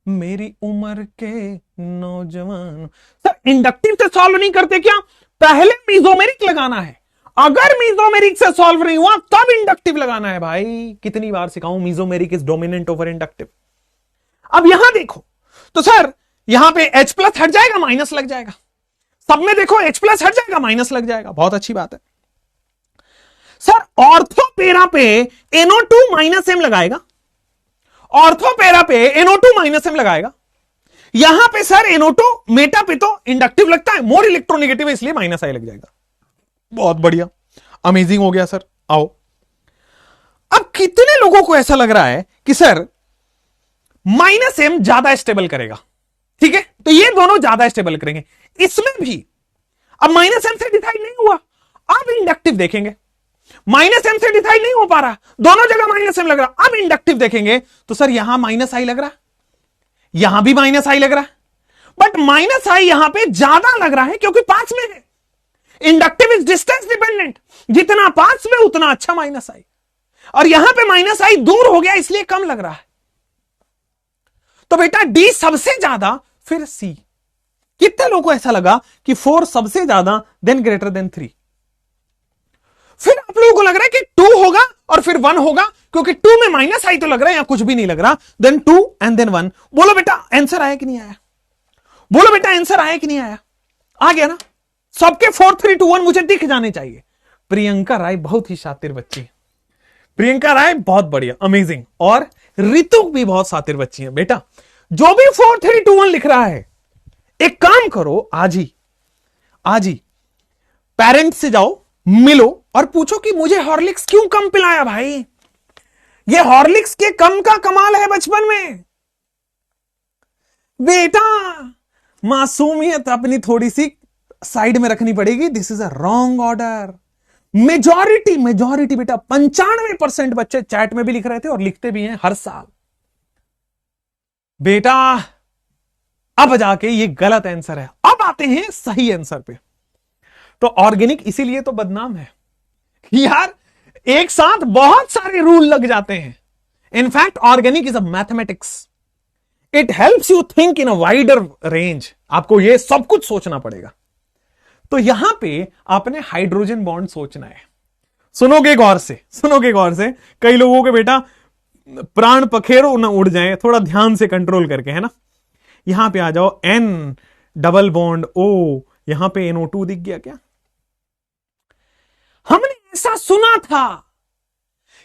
मेरी उम्र के नौजवान। सर इंडक्टिव से सॉल्व नहीं करते क्या? पहले मेसोमेरिक लगाना है, अगर मेसोमेरिक से सॉल्व नहीं हुआ तब इंडक्टिव लगाना है भाई। कितनी बार सिखाऊं, mesomeric is dominant over inductive. अब यहां देखो तो सर यहां पे H प्लस हट जाएगा, माइनस लग जाएगा। सब में देखो H प्लस हट जाएगा, माइनस लग जाएगा। बहुत अच्छी बात है सर। ऑर्थो पेरा पे NO2 -M लगाएगा, ऑर्थो पेरा पे NO2 -M लगाएगा। यहां पे सर NO2 मेटा पे तो इंडक्टिव लगता है, मोर इलेक्ट्रोनेगेटिव, इसलिए -I लग जाएगा। बहुत बढ़िया, अमेजिंग हो गया सर। आओ, अब कितने लोगों को ऐसा लग रहा है कि सर -M ज्यादा स्टेबल करेगा? ठीक है, तो ये दोनों ज्यादा स्टेबल करेंगे। इसमें भी अब माइनस एम से डिसाइड नहीं हुआ, अब इंडक्टिव देखेंगे। माइनस एम से डिसाइड नहीं हो पा रहा, दोनों जगह माइनस एम लग रहा, अब इंडक्टिव देखेंगे तो सर यहां माइनस आई लग रहा, यहां भी माइनस आई लग रहा, बट माइनस आई यहां पे ज्यादा लग रहा है क्योंकि पास में है। इंडक्टिव इज डिस्टेंस डिपेंडेंट, जितना पास में उतना अच्छा माइनस आई, और यहां पे माइनस आई दूर हो गया इसलिए कम लग रहा है। तो बेटा डी सबसे ज्यादा, फिर सी। कितने लोगों को ऐसा लगा कि 4 सबसे ज्यादा देन ग्रेटर देन 3? फिर आप लोगों को लग रहा है कि 2 होगा और फिर 1 होगा, क्योंकि 2 में माइनस आई तो लग रहा है, यहां कुछ भी नहीं लग रहा, देन 2 एंड देन 1। बोलो बेटा आंसर आया कि नहीं आया? बोलो बेटा आंसर आया कि नहीं आया? आ गया ना? सबके 4 3 2 1 मुझे दिख जाने चाहिए। प्रियंका राय बहुत ही शातिर बच्ची, प्रियंका राय बहुत बढ़िया, अमेजिंग। और ऋतु भी बहुत शातिर बच्ची है। बेटा जो भी 4 3 2 1 लिख रहा है, एक काम करो, आज ही पेरेंट्स से जाओ, मिलो और पूछो कि मुझे हॉर्लिक्स क्यों कम पिलाया भाई? ये हॉर्लिक्स के कम का कमाल है बचपन में। बेटा मासूमियत अपनी थोड़ी सी साइड में रखनी पड़ेगी। This is a wrong order. Majority बेटा 95% बच्चे चैट में भी लिख रहे थे और लिखते भी हैं हर साल। बेटा अब जाके ये गलत आंसर है। अब आते हैं सही आंसर पे। तो ऑर्गेनिक इसीलिए तो बदनाम है यार, एक साथ बहुत सारे रूल लग जाते हैं। In fact organic is a mathematics, it helps you think in a wider range. आपको ये सब कुछ सोचना पड़ेगा। तो यहां पे आपने हाइड्रोजन बॉन्ड सोचना है। सुनोगे गौर से, कई लोगों के बेटा प्राण पखेरु न उड़ जाए, थोड़ा ध्यान से कंट्रोल करके, है ना। यहां पे आ जाओ, N डबल बॉन्ड O, यहां पे NO2 दिख गया क्या? हमने ऐसा सुना था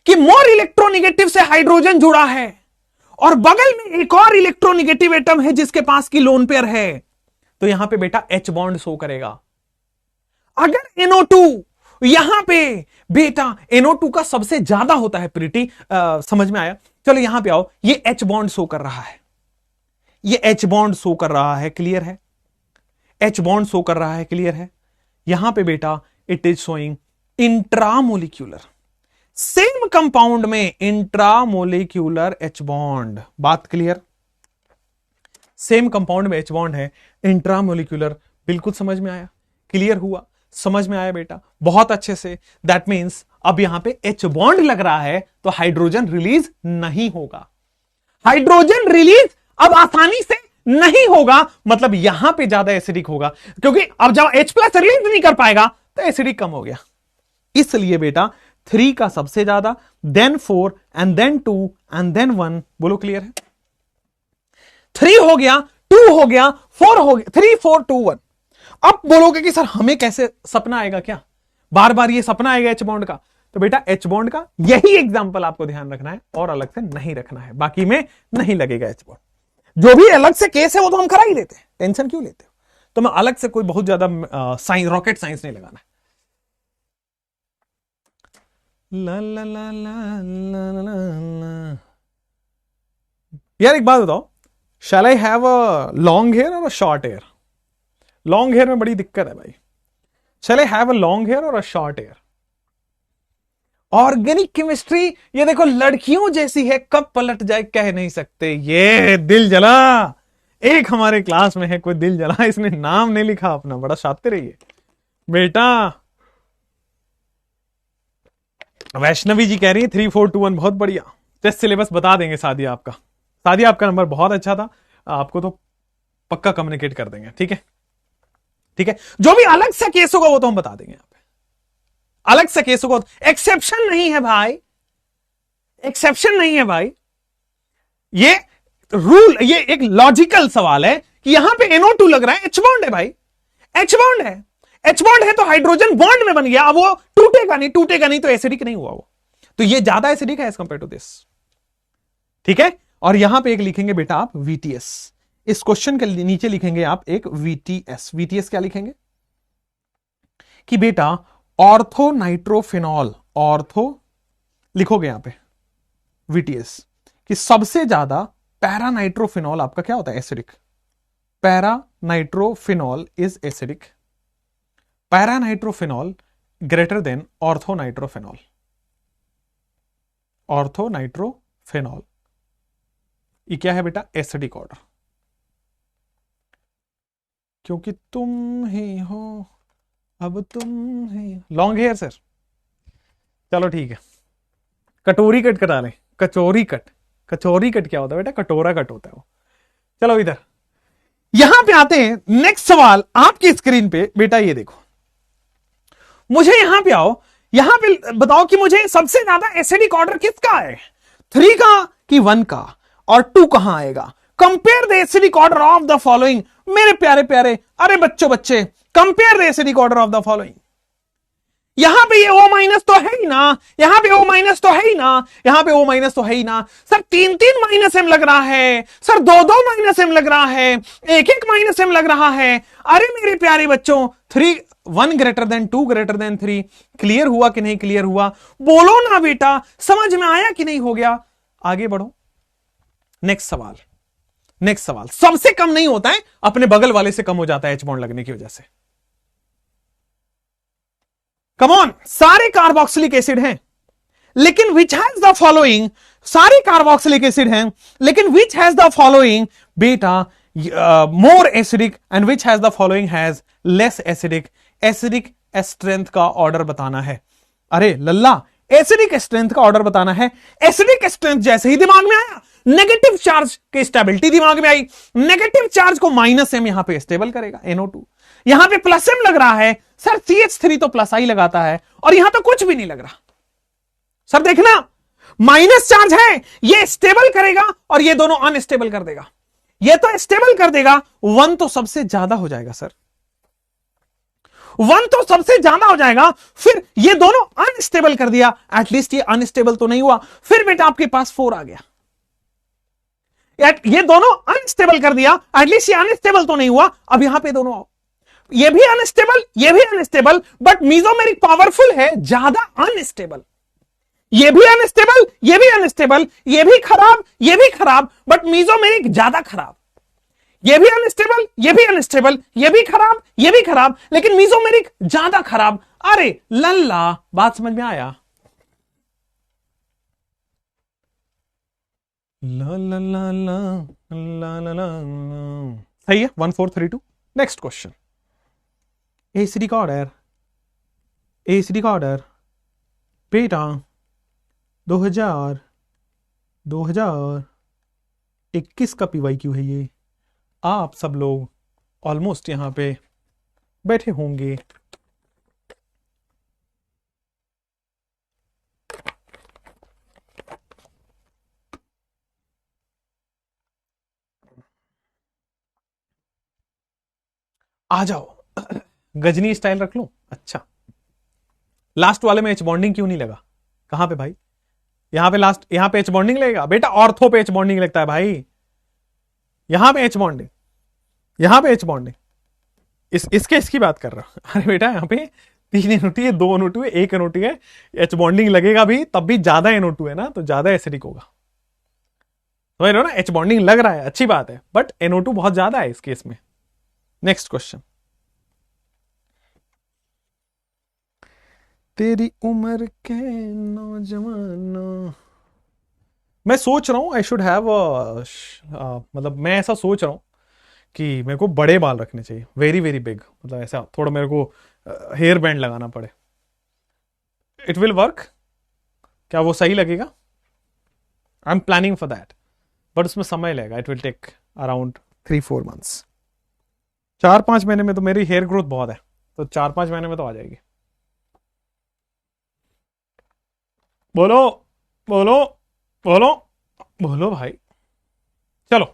कि मोर इलेक्ट्रोनिगेटिव से हाइड्रोजन जुड़ा है और बगल में एक और इलेक्ट्रोनिगेटिव एटम है जिसके पास की लोन पेयर है, तो यहां पे बेटा H बॉन्ड शो करेगा। अगर NO2 यहां पे बेटा NO2 का सबसे ज्यादा होता है प्रीति, समझ में आया? चलो यहां पे आओ, ये H बॉन्ड शो कर रहा है, ये H बॉन्ड शो कर रहा है, क्लियर है? H बॉन्ड शो कर रहा है, क्लियर है? यहां पे बेटा it is showing intramolecular, same compound में इंट्रामोलिक्यूलर H बॉन्ड। बात क्लियर? सेम कंपाउंड में H बॉन्ड है, इंट्रामोलिक्यूलर। बिल्कुल समझ में आया? क्लियर हुआ? समझ में आया बेटा? बहुत अच्छे से। दैट मीन्स अब यहां पे H बॉन्ड लग रहा है तो हाइड्रोजन रिलीज नहीं होगा। हाइड्रोजन रिलीज अब आसानी से नहीं होगा, मतलब यहां पे ज्यादा एसिडिक होगा, क्योंकि अब जब H+ रिलीज नहीं कर पाएगा तो एसिडिक कम हो गया। इसलिए बेटा 3 का सबसे ज्यादा, then 4 and then 2 and then 1। बोलो क्लियर है? 3 हो गया, 2 हो गया, 4 हो गया, 3 4 2 1। अब बोलोगे कि सर हमें कैसे सपना आएगा क्या? बार बार ये सपना आएगा H बॉन्ड का? तो बेटा H बॉन्ड का यही एग्जांपल आपको ध्यान रखना है और अलग से नहीं रखना है, बाकी में नहीं लगेगा H बॉन्ड। जो भी अलग से केस है वो तो हम करा ही देते हैं, टेंशन क्यों लेते हो? तो मैं अलग से कोई बहुत ज्यादा साइंस, रॉकेट साइंस नहीं लगाना है। ला ला ला ला ला ला ला। यार एक बात बताओ, shall I have a long hair और a short hair? Long hair में बड़ी दिक्कत है भाई। Shall I have a long hair और a short hair? Organic chemistry ये देखो लड़कियों जैसी है, कब पलट जाए कह नहीं सकते। ये दिल जला, एक हमारे क्लास में है कोई दिल जला, इसने नाम नहीं लिखा अपना, बड़ा शातिर है ये बेटा। वैष्णवी जी कह रही है 3 4 2 1 बहुत बढ़िया। टेस्ट सिलेबस बता देंगे सादिया आपका। सादिया आपका नंबर बहुत अच्छा था, आपको तो पक्का कम्युनिकेट कर देंगे। ठीक है, ठीक है। जो भी अलग सा केस होगा वो तो हम बता देंगे यहाँ पे। अलग सा केस होगा, एक्सेप्शन नहीं है भाई, एक्सेप्शन नहीं है भाई। ये रूल, ये एक लॉजिकल सवाल है कि यहां पे NO2 लग रहा है, H बॉन्ड है भाई, H बॉन्ड है, H बॉन्ड है तो हाइड्रोजन बॉन्ड में बन गया। अब वो टूटेगा नहीं तो एसिडिक नहीं हुआ वो, तो ये ज्यादा एसिडिक है एज कंपेयर टू दिस। ठीक है, और यहां पे एक लिखेंगे बेटा आप VTS, इस क्वेश्चन के नीचे लिखेंगे आप एक VTS। VTS क्या लिखेंगे कि बेटा ऑर्थो नाइट्रोफिनॉल, ऑर्थो लिखोगे यहां पे VTS कि सबसे ज्यादा पैरानाइट्रोफिनॉल आपका क्या होता है, acidic. Para nitrophenol is acidic, para nitrophenol greater than ortho nitrophenol, ortho nitrophenol ये क्या है बेटा? एसिडिक ऑर्डर, क्योंकि तुम ही हो अब तुम ही। लॉन्ग हेयर सर, चलो ठीक है, कटोरी कट करा लें, कचोरी कट, कचोरी कट क्या होता है बेटा? कटोरा कट होता है वो। चलो इधर यहां पे आते हैं, नेक्स्ट सवाल आपकी स्क्रीन पे बेटा, ये देखो, मुझे यहां पे आओ, यहां पे बताओ कि मुझे सबसे ज्यादा एसिडिक ऑर्डर किसका है, 3 का कि 1 का, और 2 कहां आएगा? Compare the acidic order of the following. मेरे प्यारे प्यारे, अरे बच्चों बच्चे, compare the acidic order of the following. यहां पे ये O माइनस तो है ही ना, यहां पे O माइनस तो है ही ना, यहां पे O माइनस तो है ही ना। सर 3 माइनस एम लग रहा है, सर 2 माइनस एम लग रहा है, 1 माइनस एम लग रहा है। अरे मेरे प्यारे बच्चों, 1 greater than 2 greater than 3, clear हुआ कि नहीं क्लियर हुआ? बोलो ना बेटा, समझ में आया कि नहीं? हो गया, आगे बढ़ो। नेक्स्ट सवाल, नेक्स्ट सवाल सबसे कम नहीं होता है, अपने बगल वाले से कम हो जाता है एच बॉन्ड लगने की वजह से। कम ऑन, सारे कार्बोक्सिलिक एसिड हैं, लेकिन विच हैज द फॉलोइंग, सारे कार्बोक्सिलिक एसिड हैं, लेकिन विच हैज द फॉलोइंग बेटा more acidic, and which has the following has less acidic. Acidic strength का ऑर्डर बताना है। अरे लल्ला, एसिडिक स्ट्रेंथ का ऑर्डर बताना है। एसिडिक स्ट्रेंथ जैसे ही दिमाग में आया, नेगेटिव चार्ज की स्टेबिलिटी दिमाग में आई, नेगेटिव चार्ज को माइनस एम यहां पे स्टेबल करेगा, NO2। यहां पे प्लस एम लग रहा है, सर CH3 तो प्लस आई लगाता है, और यहां तो कुछ भी नहीं लग रहा। सर देखना, माइनस चार्ज है, ये स्टेबल करेगा और ये दोनों अनस्टेबल कर देगा। ये तो स्टेबल कर देगा, 1 तो सबसे ज्यादा हो जाएगा सर, 1 तो सबसे ज्यादा हो जाएगा, फिर ये दोनों अनस्टेबल कर दिया, एटलीस्ट ये अनस्टेबल तो नहीं हुआ, फिर बेटा आपके पास 4 आ गया। ये दोनों अनस्टेबल कर दिया, एटलीस्ट ये अनस्टेबल तो नहीं हुआ, अब यहां पे दोनों आओ, ये भी अनस्टेबल, ये भी अनस्टेबल, बट मीजोमेरिक पावरफुल है, ज्यादा अनस्टेबल। ये भी अनस्टेबल, ये भी अनस्टेबल, ये भी खराब, ये भी खराब, बट मीजोमेरिक ज्यादा खराब। ये भी अनस्टेबल, ये भी अनस्टेबल, ये भी खराब, ये भी खराब, लेकिन मीजोमेरिक ज्यादा खराब। अरे लल्ला, बात समझ में आया? ला ला ला ला ला ला ला। सही है, 1 4 3 2। Next question, acidic order, acidic order बेटा 2021 का PYQ है ये। आप सब लोग ऑलमोस्ट यहां पे बैठे होंगे। आ जाओ, गजनी स्टाइल रख लूं? अच्छा, लास्ट वाले में एच बॉन्डिंग क्यों नहीं लगा? कहां पे भाई? यहां पे लास्ट, यहां पे एच बॉन्डिंग लगेगा बेटा, ऑर्थो पे एच बॉन्डिंग लगता है भाई। यहां पे एच बॉन्डिंग, यहां पे एच बॉन्डिंग, इसकी बात कर रहा हूं। अरे बेटा यहां पे 3 NO2 है, 2 NO2 है, 1 NO2 है, एच बॉन्डिंग लगेगा भी, तब भी ज्यादा NO2 है ना, तो ज्यादा एसिडिक होगा। समझ रहे हो ना? एच बॉन्डिंग लग रहा है, अच्छी बात है, बट NO2 बहुत ज्यादा है इस केस में। नेक्स्ट क्वेश्चन, तेरी उम्र के नौजवानों, मैं सोच रहा हूं आई शुड हैव, मतलब मैं ऐसा सोच रहा हूं कि मेरे को बड़े बाल रखने चाहिए, वेरी वेरी बिग, मतलब ऐसा थोड़ा मेरे को हेयर बैंड लगाना पड़े। It will work? क्या वो सही लगेगा? I am planning for that, but उसमें समय लगेगा, it will take around 3-4 months. 4-5 महीने में तो मेरी हेयर ग्रोथ बहुत है, तो 4-5 महीने में तो आ जाएगी। बोलो बोलो बोलो बोलो भाई। चलो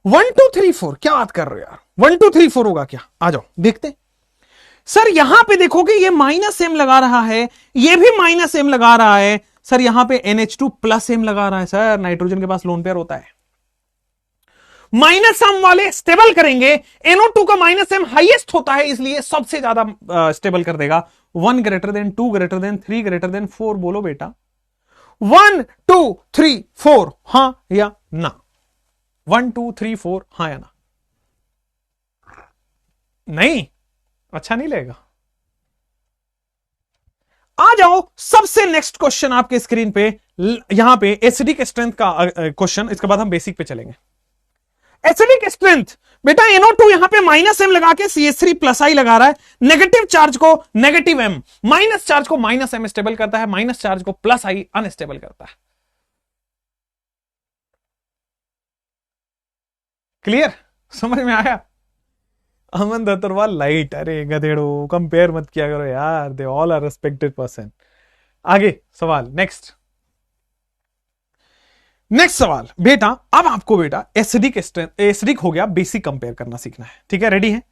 1 2 3 4, क्या बात कर रहे हो यार? 1 2 3 4 होगा क्या? आ जाओ देखते। सर यहां पे देखोगे ये -m लगा रहा है, ये भी -m लगा रहा है। सर यहां पे NH2+m लगा रहा है। सर नाइट्रोजन के पास लोन पेयर होता है, -m वाले स्टेबल करेंगे। NO2 का -m हाईएस्ट होता है, इसलिए सबसे ज्यादा स्टेबल कर देगा। 1 greater than 2 greater than 3 greater than 4। बोलो बेटा 1 2 3 4, हां या ना? 1 2 3 4, हां या ना? नहीं, अच्छा नहीं लगेगा। आ जाओ सबसे नेक्स्ट क्वेश्चन आपके स्क्रीन पे, यहां पे एसिडिक स्ट्रेंथ का क्वेश्चन, इसके बाद हम बेसिक पे चलेंगे। एसिडिक स्ट्रेंथ बेटा NO2 यहां पे -m लगा के CH3 प्लस आई लगा रहा है, नेगेटिव चार्ज को नेगेटिव m, माइनस चार्ज को -m स्टेबल करता है, माइनस चार्ज को प्लस आई अनस्टेबल करता है। क्लियर, समझ में आया? अमन दत्तरवाल लाइट, अरे गधेड़ो कंपेयर मत किया करो यार, they all are respected person. आगे सवाल नेक्स्ट। नेक्स्ट सवाल बेटा, अब आपको बेटा एसिडिक हो गया, बेसिक कंपेयर करना सीखना है, ठीक है? रेडी है?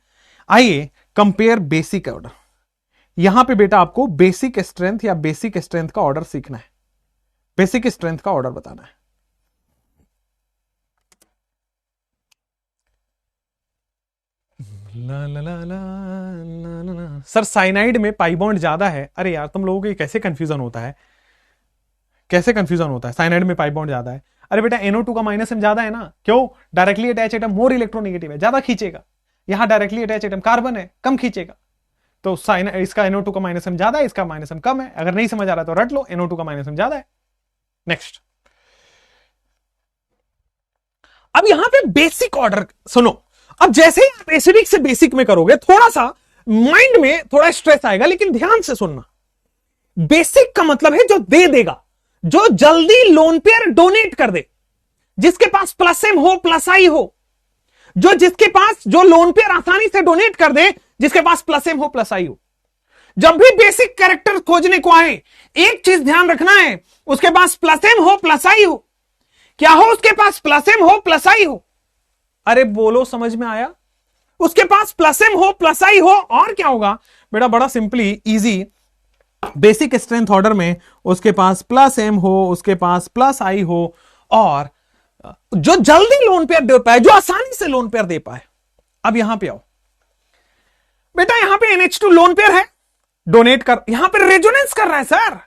आइए कंपेयर बेसिक ऑर्डर। यहां पे बेटा आपको बेसिक स्ट्रेंथ या बेसिक स्ट्रेंथ का ऑर्डर सीखना है, बेसिक स्ट्रेंथ का ऑर्डर बताना है। ला ला ला ला ला ला ला। सर साइनाइड में पाई बॉन्ड ज्यादा है। अरे यार तुम लोगों को कैसे कंफ्यूजन होता है, कैसे कंफ्यूजन होता है? साइनाइड में पाई बॉन्ड ज्यादा है। अरे बेटा NO2 का -m ज्यादा है ना, क्यों? Directly attach atom more electronegative है, ज्यादा खींचेगा। यहां डायरेक्टली अटैच एटम कार्बन है, कम खींचेगा। तो इसका NO2 का -m ज्यादा है, इसका -m कम है। अगर नहीं समझ आ रहा तो रट लो, NO2 का -m ज्यादा है। नेक्स्ट, अब यहां पे बेसिक ऑर्डर सुनो। अब जैसे ही आप एसिडिक से बेसिक में करोगे, थोड़ा सा माइंड में थोड़ा स्ट्रेस आएगा, लेकिन ध्यान से सुनना। बेसिक का मतलब है जो दे देगा, जो जल्दी लोन पेयर डोनेट कर दे, जिसके पास +m हो +i हो, जिसके पास जो लोन पेयर आसानी से डोनेट कर दे, जिसके पास +m हो +i हो। जब भी बेसिक कैरेक्टर खोजने को आए, एक चीज ध्यान रखना है, उसके पास +m हो +i हो। क्या हो? उसके पास +m हो +i हो। अरे बोलो, समझ में आया? उसके पास +m हो +i हो, और क्या होगा बेटा? बड़ा simply easy, basic strength order में उसके पास +m हो, उसके पास +i हो, और जो जल्दी लोन पेयर दे पाए, जो आसानी से लोन पेयर दे पाए। अब यहां पे आओ बेटा, यहां पे NH2 लोन पेयर है, डोनेट कर, यहां पे रेजोनेंस कर रहा है सर,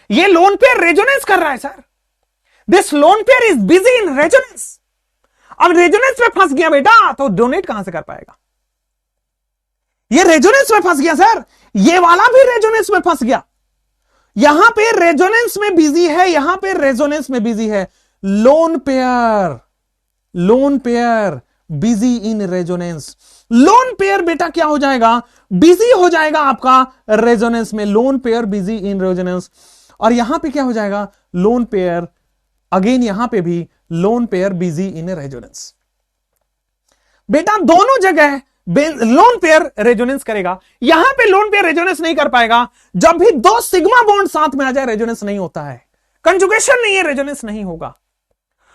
ये लोन पेयर रेजोनेंस कर रहा है sir. This lone pair is busy in resonance. अब रेजोनेंस में फंस गया बेटा, तो डोनेट कहां से कर पाएगा? ये रेजोनेंस में फंस गया सर, ये वाला भी रेजोनेंस में फंस गया। यहां पे रेजोनेंस में बिजी है, यहां पे रेजोनेंस में बिजी है। Lone pair busy in resonance. Lone pair बेटा क्या हो जाएगा? बिजी हो जाएगा आपका रेजोनेंस में। Lone pair busy in resonance. और यहां पे क्या हो जाएगा? लोन पेयर, अगेन यहां पे भी lone pair busy in resonance. बेटा दोनों जगह लोन पेयर रेजोनेंस करेगा। यहां पे लोन पेयर रेजोनेंस नहीं कर पाएगा। जब भी 2 सिग्मा बॉन्ड साथ में आ जाए, रेजोनेंस नहीं होता है। कंजुगेशन नहीं है, रेजोनेंस नहीं होगा।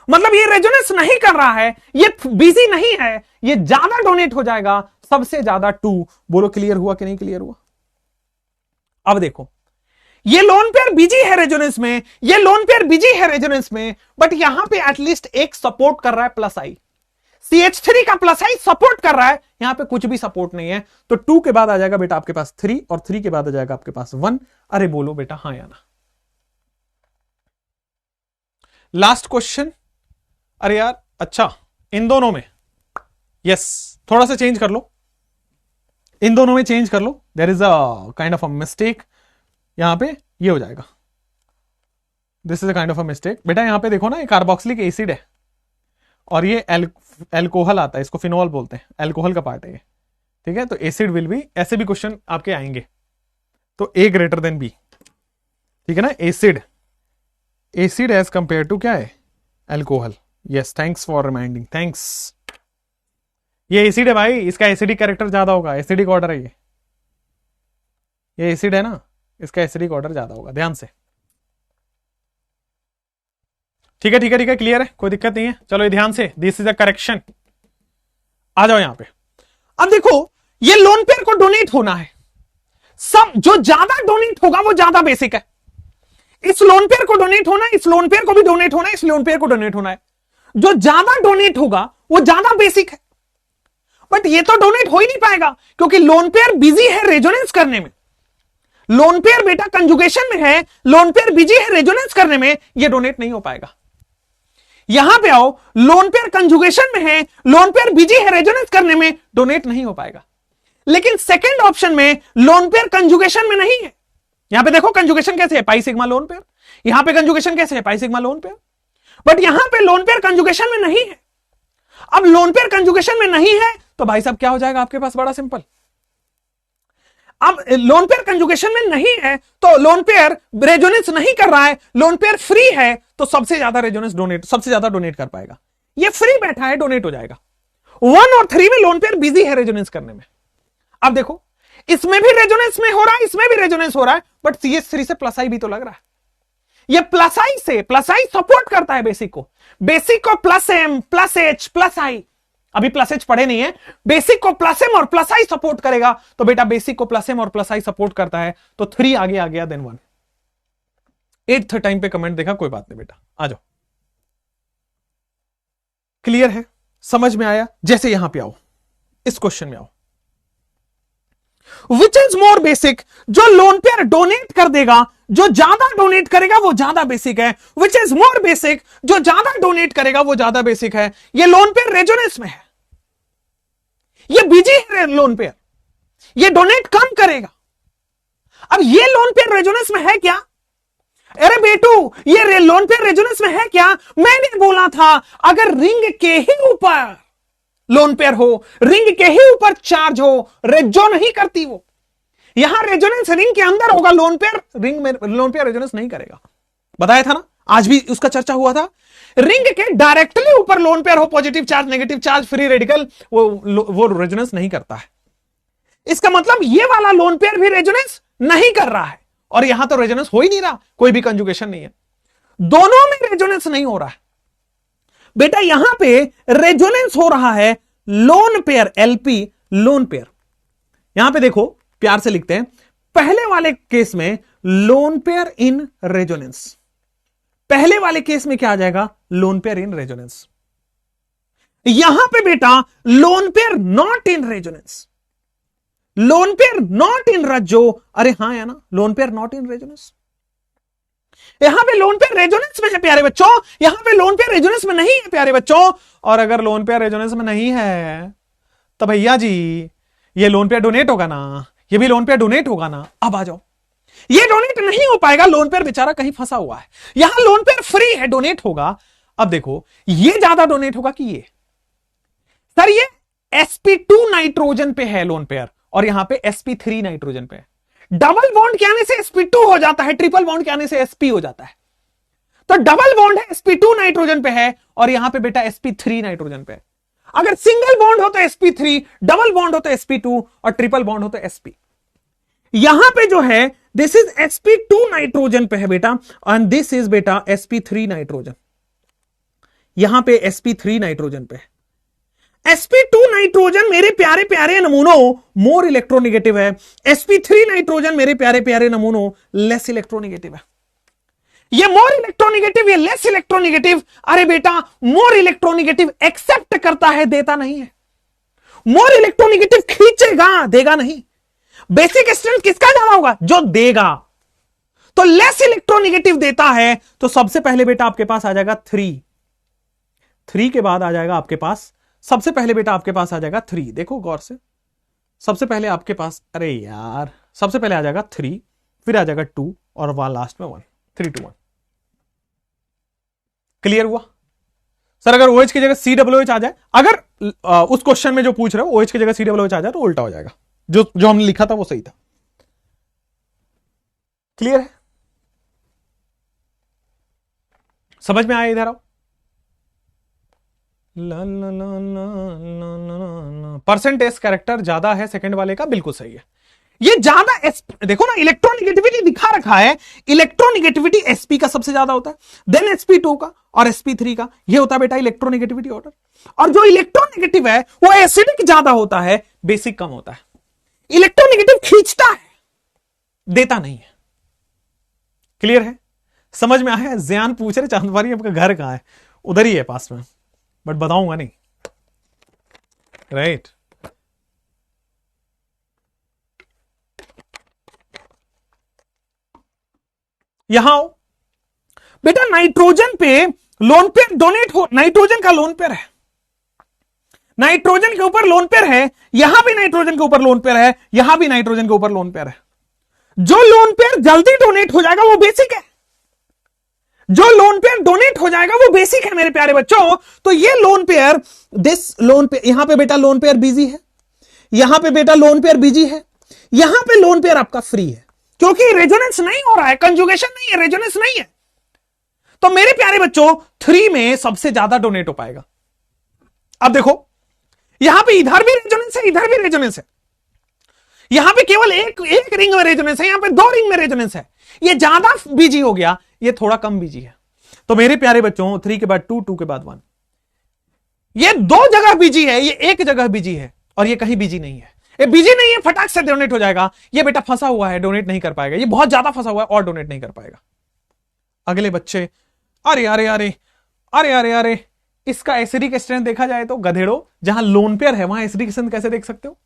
मतलब ये रेजोनेंस नहीं कर रहा है, ये बिजी नहीं है, ये ज्यादा डोनेट हो जाएगा, सबसे ज्यादा 2। बोलो क्लियर हुआ कि नहीं क्लियर हुआ? अब देखो, ये लोन पेयर बिजी है रेजोनेंस में, ये लोन पेयर बिजी है रेजोनेंस में, बट यहां पे एटलीस्ट एक सपोर्ट कर रहा है +i। CH3 का +i सपोर्ट कर रहा है, यहां पे कुछ भी सपोर्ट नहीं है। तो 2 के बाद आ जाएगा बेटा आपके पास 3, और 3 के बाद आ जाएगा आपके पास 1। अरे बोलो बेटा हां या ना? Last question. अरे यार अच्छा, इन दोनों में यस, थोड़ा सा चेंज कर लो, इन दोनों में चेंज कर लो। There is a kind of a mistake, यहां पे ये हो जाएगा। This is a kind of a mistake. बेटा यहां पे देखो ना, ये कार्बोक्सिलिक एसिड है और ये एल्कोहल आता है, इसको फिनॉल बोलते हैं, एल्कोहल का पार्ट है ये, ठीक है? तो एसिड विल बी, ऐसे भी क्वेश्चन आपके आएंगे। तो A ग्रेटर देन B, ठीक है ना? एसिड एज कंपेयर टू क्या है? Alcohol. Yes, thanks for reminding, thanks. ये एसिड है भाई, इसका एसिडिक कैरेक्टर ज्यादा होगा, एसिडिक ऑर्डर है ये एसिड है ना, इसका एसिडिक ऑर्डर ज्यादा होगा, ध्यान से। ठीक है ठीक है ठीक है, क्लियर है, कोई दिक्कत नहीं है। चलो ये ध्यान से, दिस इज अ करेक्शन। आ जाओ यहां पे। अब देखो, ये लोन पेयर को डोनेट होना है, सब जो ज्यादा डोनेट होगा वो ज्यादा बेसिक है। इस लोन पेयर को डोनेट होना है, इस लोन पेयर को भी डोनेट होना है, इस लोन पेयर को डोनेट होना है। जो ज्यादा डोनेट होगा वो ज्यादा बेसिक है, बट ये तो डोनेट हो ही नहीं पाएगा क्योंकि लोन पेयर बिजी है रेजोनेंस करने में। लोन पेयर बेटा कंजुगेशन में है, लोन पेयर बिजी है रेजोनेंस करने में, ये डोनेट नहीं हो पाएगा। यहां पे आओ, लोन पेयर कंजुगेशन में है, लोन पेयर बिजी है रेजोनेंस करने में, डोनेट नहीं हो पाएगा। लेकिन सेकंड ऑप्शन में लोन पेयर कंजुगेशन में नहीं है। यहां पे देखो कंजुगेशन कैसे है, पाई सिग्मा लोन पेयर। यहां पे कंजुगेशन कैसे है, pi sigma lone pair. But यहां पे लोन पेयर कंजुगेशन में नहीं है। अब लोन पेयर कंजुगेशन में नहीं है तो भाई साहब क्या हो जाएगा आपके पास, बड़ा सिंपल। अब लोन पेयर कंजुगेशन में नहीं है तो लोन पेयर रेजोनेंस नहीं कर रहा है, लोन पेयर फ्री है, तो सबसे ज्यादा रेजोनेंस डोनेट, सबसे ज्यादा डोनेट कर पाएगा। ये फ्री बैठा है, डोनेट हो जाएगा। 1 और 3 में लोन पेयर बिजी है रेजोनेंस करने में। अब देखो इसमें भी रेजोनेंस में हो रहा है, इसमें भी रेजोनेंस हो रहा है, बट CS3 से प्लस आई भी तो लग रहा है। ये प्लस आई से, प्लस आई सपोर्ट करता है बेसिक को, बेसिक को plus M plus H plus I, अभी प्लस एच पढ़े नहीं है, बेसिक को प्लस एम और प्लस आई सपोर्ट करेगा, तो बेटा बेसिक को प्लस एम और प्लस आई सपोर्ट करता है, तो 3 आगे आ गया देन 1। 8th टाइम पे कमेंट देखा, कोई बात नहीं बेटा, आ जाओ। क्लियर है, समझ में आया? जैसे यहां पे आओ, इस क्वेश्चन में आओ, विच इज मोर बेसिक, जो लोन पेयर डोनेट कर देगा, जो ज्यादा डोनेट करेगा वो ज्यादा बेसिक है। विच इज मोर बेसिक, जो ज्यादा डोनेट करेगा वो ज्यादा बेसिक है। ये लोन पेयर रेजोनेंस में है, ये बिजी है लोन पेयर, ये डोनेट कम करेगा। अब ये लोन पेयर रेजोनेंस में है क्या? अरे बेटू ये लोन पेयर रेजोनेंस में है क्या? मैंने बोला था अगर रिंग के ही ऊपर लोन पेयर हो, रिंग के ही ऊपर चार्ज हो, रेजो नहीं करती वो। यहां रेजोनेंस रिंग के अंदर होगा, लोन पेयर रिंग में, लोन पेयर रेजोनेंस नहीं करेगा। बताया था ना, आज भी उसका चर्चा हुआ था। रिंग के डायरेक्टली ऊपर लोन पेयर हो, positive charge, negative charge, free radical, वो रेजोनेंस नहीं करता है। इसका मतलब ये वाला लोन पेयर भी रेजोनेंस नहीं कर रहा है, और यहां तो रेजोनेंस हो ही नहीं रहा, कोई भी कंजुगेशन नहीं है, दोनों में रेजोनेंस नहीं हो रहा है। बेटा यहां पे रेजोनेंस हो रहा है lone pair LP lone pair. यहां पे देखो प्यार से लिखते हैं, पहले वाले केस में लोन पेयर इन रेजोनेंस, पहले वाले केस में क्या आ जाएगा, लोन पेयर इन रेजोनेंस। यहां पे बेटा lone pair not in resonance, lone pair not in रज्जो, अरे हां या ना, lone pair not in resonance. यहां पे लोन पेयर रेजोनेंस में है प्यारे बच्चों, यहां पे लोन पेयर रेजोनेंस में नहीं है प्यारे बच्चों। और अगर लोन पेयर रेजोनेंस में नहीं है तो भैया जी ये लोन पेयर डोनेट होगा ना, ये भी लोन पेयर डोनेट होगा ना। अब आ जाओ, ये डोनेट नहीं हो पाएगा, लोन पेयर बेचारा कहीं फंसा हुआ है। यहां लोन पेयर फ्री है, डोनेट होगा। अब देखो ये ज्यादा डोनेट होगा कि ये, सर ये sp2 नाइट्रोजन पे है लोन पेयर, और यहां पे sp3 नाइट्रोजन पे है। डबल बॉन्ड के आने से sp2 हो जाता है, ट्रिपल बॉन्ड के आने से sp हो जाता है। तो डबल बॉन्ड है sp2 नाइट्रोजन पे है, और यहां पे बेटा sp3 नाइट्रोजन पे है। अगर सिंगल बॉन्ड हो तो sp3, डबल बॉन्ड हो तो sp2, और ट्रिपल बॉन्ड हो तो sp। यहां पे जो है दिस इज sp2 नाइट्रोजन पे है बेटा, एंड दिस इज बेटा sp3 नाइट्रोजन। यहां पे sp3 नाइट्रोजन पे है। sp2 नाइट्रोजन मेरे प्यारे प्यारे नमूनों मोर इलेक्ट्रोनेगेटिव है, sp3 नाइट्रोजन मेरे प्यारे प्यारे नमूनों लेस इलेक्ट्रोनेगेटिव है। ये मोर इलेक्ट्रोनेगेटिव, ये लेस इलेक्ट्रोनेगेटिव। अरे बेटा मोर इलेक्ट्रोनेगेटिव एक्सेप्ट करता है, देता नहीं है। मोर इलेक्ट्रोनेगेटिव खींचेगा, देगा नहीं। बेसिक स्ट्रेंथ किसका ज्यादा होगा, जो देगा। तो लेस इलेक्ट्रोनेगेटिव देता है, तो सबसे पहले बेटा आपके पास आ जाएगा 3 के बाद आ जाएगा आपके पास, सबसे पहले बेटा आपके पास आ जाएगा 3। देखो गौर से, सबसे पहले आपके पास, अरे यार सबसे पहले आ जाएगा 3, फिर आ जाएगा 2, और वहां लास्ट में 1, 3 to 1। क्लियर हुआ? सर अगर OH की जगह COOH आ जाए, अगर उस क्वेश्चन में जो पूछ रहे हो OH की जगह COOH आ जाए तो उल्टा हो जाएगा, जो हमने लिखा था वो सही था। क्लियर है? समझ में आया? इधर आओ। परसेंटेज कैरेक्टर ज्यादा है सेकंड वाले का, बिल्कुल सही है। ये ज्यादा देखो ना, इलेक्ट्रोनिगेटिविटी दिखा रखा है, इलेक्ट्रोनिगेटिविटी sp का सबसे ज्यादा होता है, देन sp2 का और sp3 का। ये होता है बेटा इलेक्ट्रोनिगेटिविटी ऑर्डर। और जो इलेक्ट्रोनिगेटिव है वो एसिडिक ज्यादा होता है, बेसिक कम होता है। इलेक्ट्रोनिगेटिव खींचता है, देता नहीं है। क्लियर है? समझ में आया? ज्ञान पूछ रहे चांदवारी आपका घर कहां है? उधर ही है पास में, बट बताऊंगा नहीं। राइट? यहां आओ बेटा, नाइट्रोजन पे लोन पेयर डोनेट हो, नाइट्रोजन का लोन पेयर है, नाइट्रोजन के ऊपर लोन पेयर है, यहां भी नाइट्रोजन के ऊपर लोन पेयर है, यहां भी नाइट्रोजन के ऊपर लोन पेयर है। जो लोन पेयर जल्दी डोनेट हो जाएगा वो बेसिक है, जो लोन पेयर डोनेट हो जाएगा वो बेसिक है मेरे प्यारे बच्चों। तो ये lone pair, this lone pair, यहां पे बेटा लोन पेयर बिजी है, यहां पे बेटा लोन पेयर बिजी है, यहां पे लोन पेयर आपका फ्री है, क्योंकि रेजोनेंस नहीं हो रहा है, कंजुगेशन नहीं है, रेजोनेंस नहीं है। तो मेरे प्यारे बच्चों 3 में सबसे ज्यादा डोनेट हो पाएगा। अब देखो यहां पे इधर भी रेजोनेंस है, इधर भी रेजोनेंस है, यहां पे केवल एक रिंग में रेजोनेंस है, यहां पे 2 रिंग में रेजोनेंस है। ये ज्यादा बीजी हो गया, ये थोड़ा कम बीजी है। तो मेरे प्यारे बच्चों 3 के बाद 2, 2 के बाद 1, ये 2 जगह बीजी है, ये एक जगह बीजी है, और ये कहीं बीजी नहीं है। ये बीजी नहीं है, फटाक से डोनेट हो जाएगा। ये बेटा फंसा हुआ है, डोनेट नहीं कर पाएगा, ये बहुत ज्यादा फंसा हुआ है और डोनेट नहीं कर पाएगा। अगले बच्चे, अरे अरे अरे अरे अरे अरे, इसका एसिडिक स्ट्रेंथ देखा जाए तो गधेड़ो, जहां लोन पेयर है वहां एसिडिक स्ट्रेंथ कैसे देख सकते हो?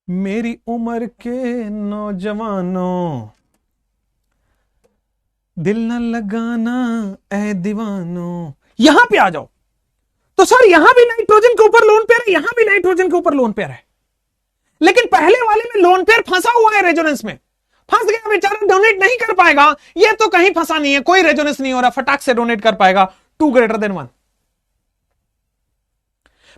मेरी उम्र के नौजवानों, दिल न लगाना ऐ दीवानों, यहां पे आ जाओ। तो सर यहां भी नाइट्रोजन के ऊपर लोन पेयर है, यहां भी नाइट्रोजन के ऊपर लोन पेयर है, लेकिन पहले वाले में लोन पेयर फंसा हुआ है, रेजोनेंस में फंस गया बेचारा, डोनेट नहीं कर पाएगा। ये तो कहीं फंसा नहीं है, कोई रेजोनेंस नहीं हो रहा, फटाक से डोनेट कर पाएगा 2 > 1।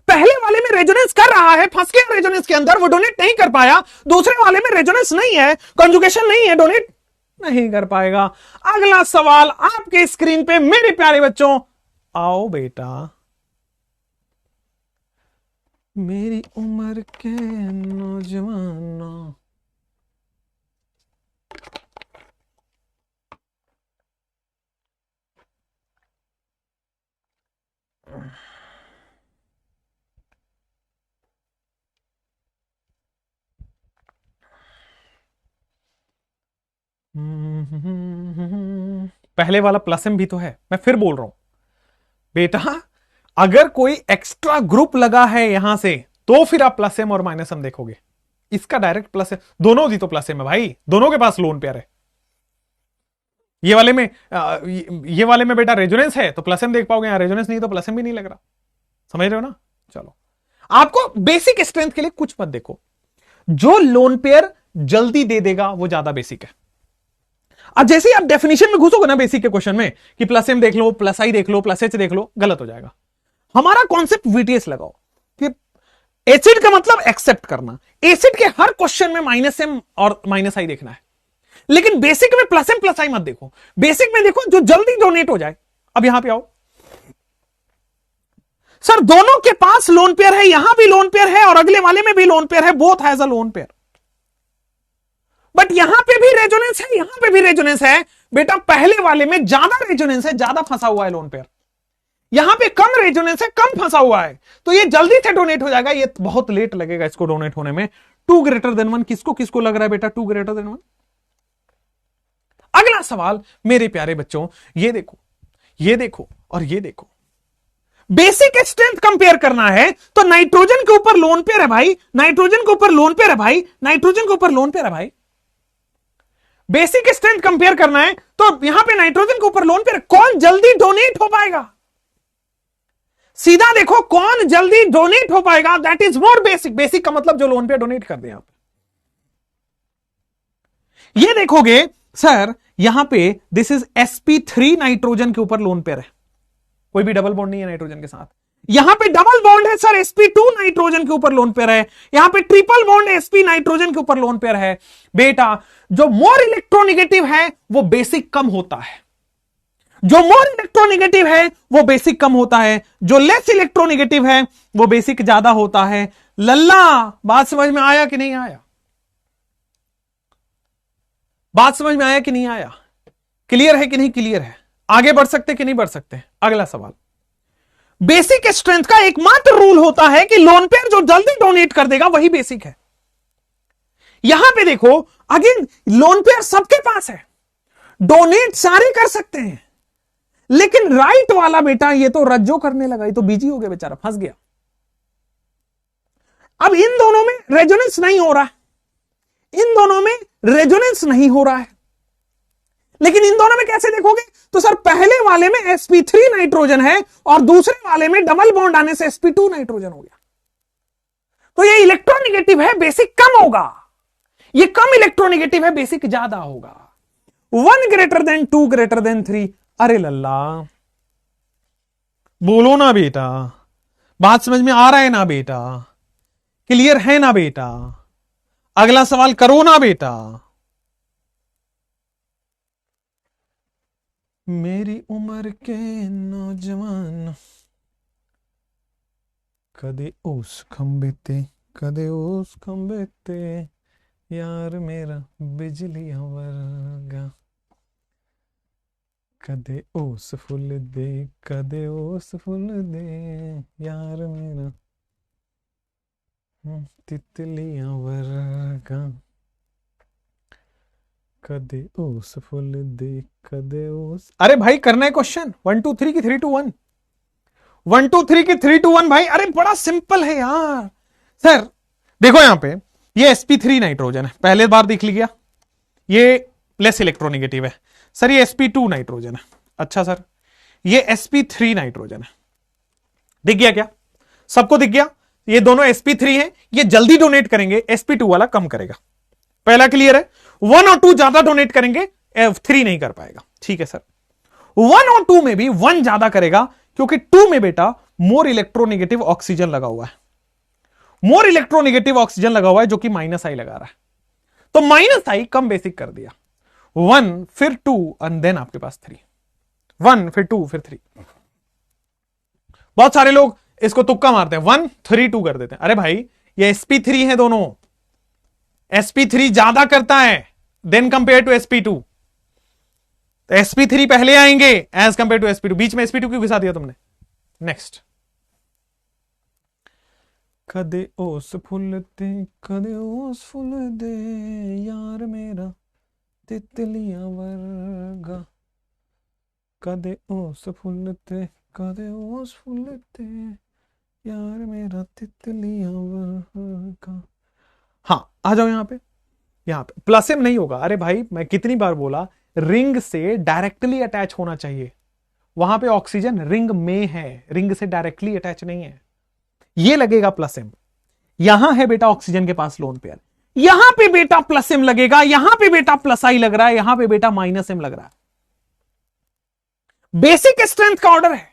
पहले वाले में रेजोनेंस कर रहा है, फंस गया रेजोनेंस के अंदर, वो डोनेट नहीं कर पाया। दूसरे वाले में रेजोनेंस नहीं है, कंजुगेशन नहीं है, डोनेट नहीं कर पाएगा। अगला सवाल आपके स्क्रीन पे मेरे प्यारे बच्चों, आओ बेटा। मेरी उम्र के नौजवानों, पहले वाला प्लस एम भी तो है, मैं फिर बोल रहा हूं बेटा, अगर कोई एक्स्ट्रा ग्रुप लगा है यहां से तो फिर आप प्लस एम और माइनस एम देखोगे। इसका डायरेक्ट प्लस है, दोनों दी तो प्लस एम है भाई, दोनों के पास लोन पेयर है। ये वाले में ये वाले में बेटा रेजोनेंस है तो प्लस एम देख पाओगे, यहां रेजोनेंस नहीं तो प्लस एम भी नहीं लग रहा। समझ रहे हो ना? चलो, आपको बेसिक स्ट्रेंथ के लिए कुछ मत देखो, जो लोन पेयर जल्दी दे देगा वो ज्यादा बेसिक है। अब जैसे ही आप डेफिनेशन में घुसोगे ना बेसिक के क्वेश्चन में कि प्लस एम देख लो, प्लस आई देख लो, प्लस एच देख लो, गलत हो जाएगा। हमारा कॉन्सेप्ट वीटीएस लगाओ कि एसिड का मतलब एक्सेप्ट करना, एसिड के हर क्वेश्चन में माइनस एम और माइनस आई देखना है, लेकिन बेसिक में प्लस एम प्लस आई मत देखो, बेसिक में देखो जो जल्दी डोनेट हो जाए। अब यहां पे आओ सर, दोनों के पास लोन पेयर है, यहां भी लोन पेयर है और अगले वाले में भी लोन पेयर है, both has a lone pair, but यहां पे भी रेजोनेंस है, यहां पे भी रेजोनेंस है। बेटा पहले वाले में ज्यादा रेजोनेंस है, ज्यादा फंसा हुआ है लोन पेयर, यहां पे कम रेजोनेंस है, कम फंसा हुआ है, तो ये जल्दी से डोनेट हो जाएगा, ये बहुत लेट लगेगा इसको डोनेट होने में। 2 > 1 किसको किसको लग रहा है बेटा 2 > 1? अगला सवाल मेरे प्यारे बच्चों, ये देखो, ये देखो और ये देखो, बेसिक स्ट्रेंथ कंपेयर करना है तो नाइट्रोजन के ऊपर लोन पेयर है भाई, नाइट्रोजन के ऊपर लोन पेयर है भाई, नाइट्रोजन के ऊपर लोन पेयर है भाई। बेसिक स्ट्रेंथ कंपेयर करना है तो यहां पे नाइट्रोजन के ऊपर लोन पेयर, कौन जल्दी डोनेट हो पाएगा? सीधा देखो कौन जल्दी डोनेट हो पाएगा, that is more basic. Basic का मतलब जो लोन पेयर डोनेट कर दे। यहां पे ये देखोगे सर, यहां पे दिस इज sp3 नाइट्रोजन के ऊपर लोन पेयर है, कोई भी डबल बॉन्ड नहीं है नाइट्रोजन के साथ। यहां पे डबल बॉन्ड है सर, sp2 नाइट्रोजन के ऊपर लोन पेयर है, यहां पे ट्रिपल बॉन्ड sp नाइट्रोजन के ऊपर लोन पेयर है। बेटा जो मोर इलेक्ट्रोनेगेटिव है वो बेसिक कम होता है, जो मोर इलेक्ट्रोनेगेटिव है वो बेसिक कम होता है, जो लेस इलेक्ट्रोनेगेटिव है वो बेसिक ज्यादा होता है। लल्ला बात समझ में आया कि नहीं आया? बात समझ में आया कि नहीं आया? क्लियर है कि नहीं क्लियर है? आगे बढ़ सकते कि नहीं बढ़ सकते? अगला सवाल, बेसिक स्ट्रेंथ का एकमात्र रूल होता है कि लोन पेयर जो जल्दी डोनेट कर देगा वही बेसिक है। यहां पे देखो अगेन, लोन पेयर सबके पास है, डोनेट सारे कर सकते हैं, लेकिन राइट वाला बेटा ये तो रज्जो करने लगा, ये तो बिजी हो गया बेचारा, फंस गया। अब इन दोनों में रेजोनेंस नहीं हो रहा है, इन दोनों में रेजोनेंस नहीं हो रहा है, लेकिन इन दोनों में कैसे देखोगे? तो सर पहले वाले में sp3 नाइट्रोजन है और दूसरे वाले में डबल बॉन्ड आने से sp2 नाइट्रोजन हो गया। तो ये इलेक्ट्रोनेगेटिव है, बेसिक कम होगा। ये कम इलेक्ट्रोनेगेटिव है, बेसिक ज्यादा होगा। 1 ग्रेटर देन 2 ग्रेटर देन 3। अरे लल्ला, बोलो ना बेटा, बात समझ में आ रहा है ना बेटा? क्लियर है ना बेटा? अगला सवाल करो ना बेटा। मेरी उम्र के नौजवान कदे उस खंबे ते, कदे उस खंबे ते, यार मेरा बिजलियां वर्गा, कदे उस फुल दे, कदे उस फुल दे, यार मेरा तितलियां वर्गा, कदे उस फुल दे, कदे उस। अरे भाई करना है क्वेश्चन 1 2 3 की 3 2 1, 1 2 3 की 3 2 1 भाई। अरे बड़ा सिंपल है यार। सर देखो यहां पे ये sp3 नाइट्रोजन है, पहले बार देख लिया, ये लेस इलेक्ट्रोनेगेटिव है। सर ये sp2 नाइट्रोजन है। अच्छा सर ये sp3 नाइट्रोजन है। दिख गया क्या? सबको दिख गया? ये दोनों sp3 हैं, ये जल्दी डोनेट करेंगे, sp2 वाला कम करेगा। पहला क्लियर है? 1 और 2 ज्यादा डोनेट करेंगे, 3 नहीं कर पाएगा। ठीक है सर, 1 और 2 में भी 1 ज्यादा करेगा, क्योंकि 2 में बेटा मोर इलेक्ट्रोनेगेटिव ऑक्सीजन लगा हुआ है, मोर इलेक्ट्रोनेगेटिव ऑक्सीजन लगा हुआ है, जो कि -I लगा रहा है। तो -I कम बेसिक कर दिया, 1 फिर 2 एंड देन आपके पास 3, 1 फिर 2 फिर 3। बहुत सारे लोग इसको तुक्का मारते हैं, 1 3 2 कर देते हैं। अरे भाई ये sp3 है दोनों, sp3 ज्यादा करता है देन कंपेयर टू sp2, तो sp3 पहले आएंगे एज कंपेयर टू sp2। बीच में sp2 क्यों घुसा दिया तुमने? नेक्स्ट, कदे ओस फुल दे, कदे ओस फुल दे, यार मेरा तितलियां वर्गा, कदे ओस फुल दे, कदे ओस फुल दे, यार मेरा तितलियां वर्गा। हाँ आ जाओ यहां पे, यहां पे प्लस एम नहीं होगा। अरे भाई मैं कितनी बार बोला, रिंग से डायरेक्टली अटैच होना चाहिए। वहां पे ऑक्सीजन रिंग में है, रिंग से डायरेक्टली अटैच नहीं है, ये लगेगा प्लस एम। यहां है बेटा ऑक्सीजन के पास लोन पेयर, यहां पे बेटा प्लस एम लगेगा, यहां पे बेटा प्लस I लग रहा है, यहां पे बेटा -M लग रहा है। बेसिक स्ट्रेंथ का ऑर्डर है,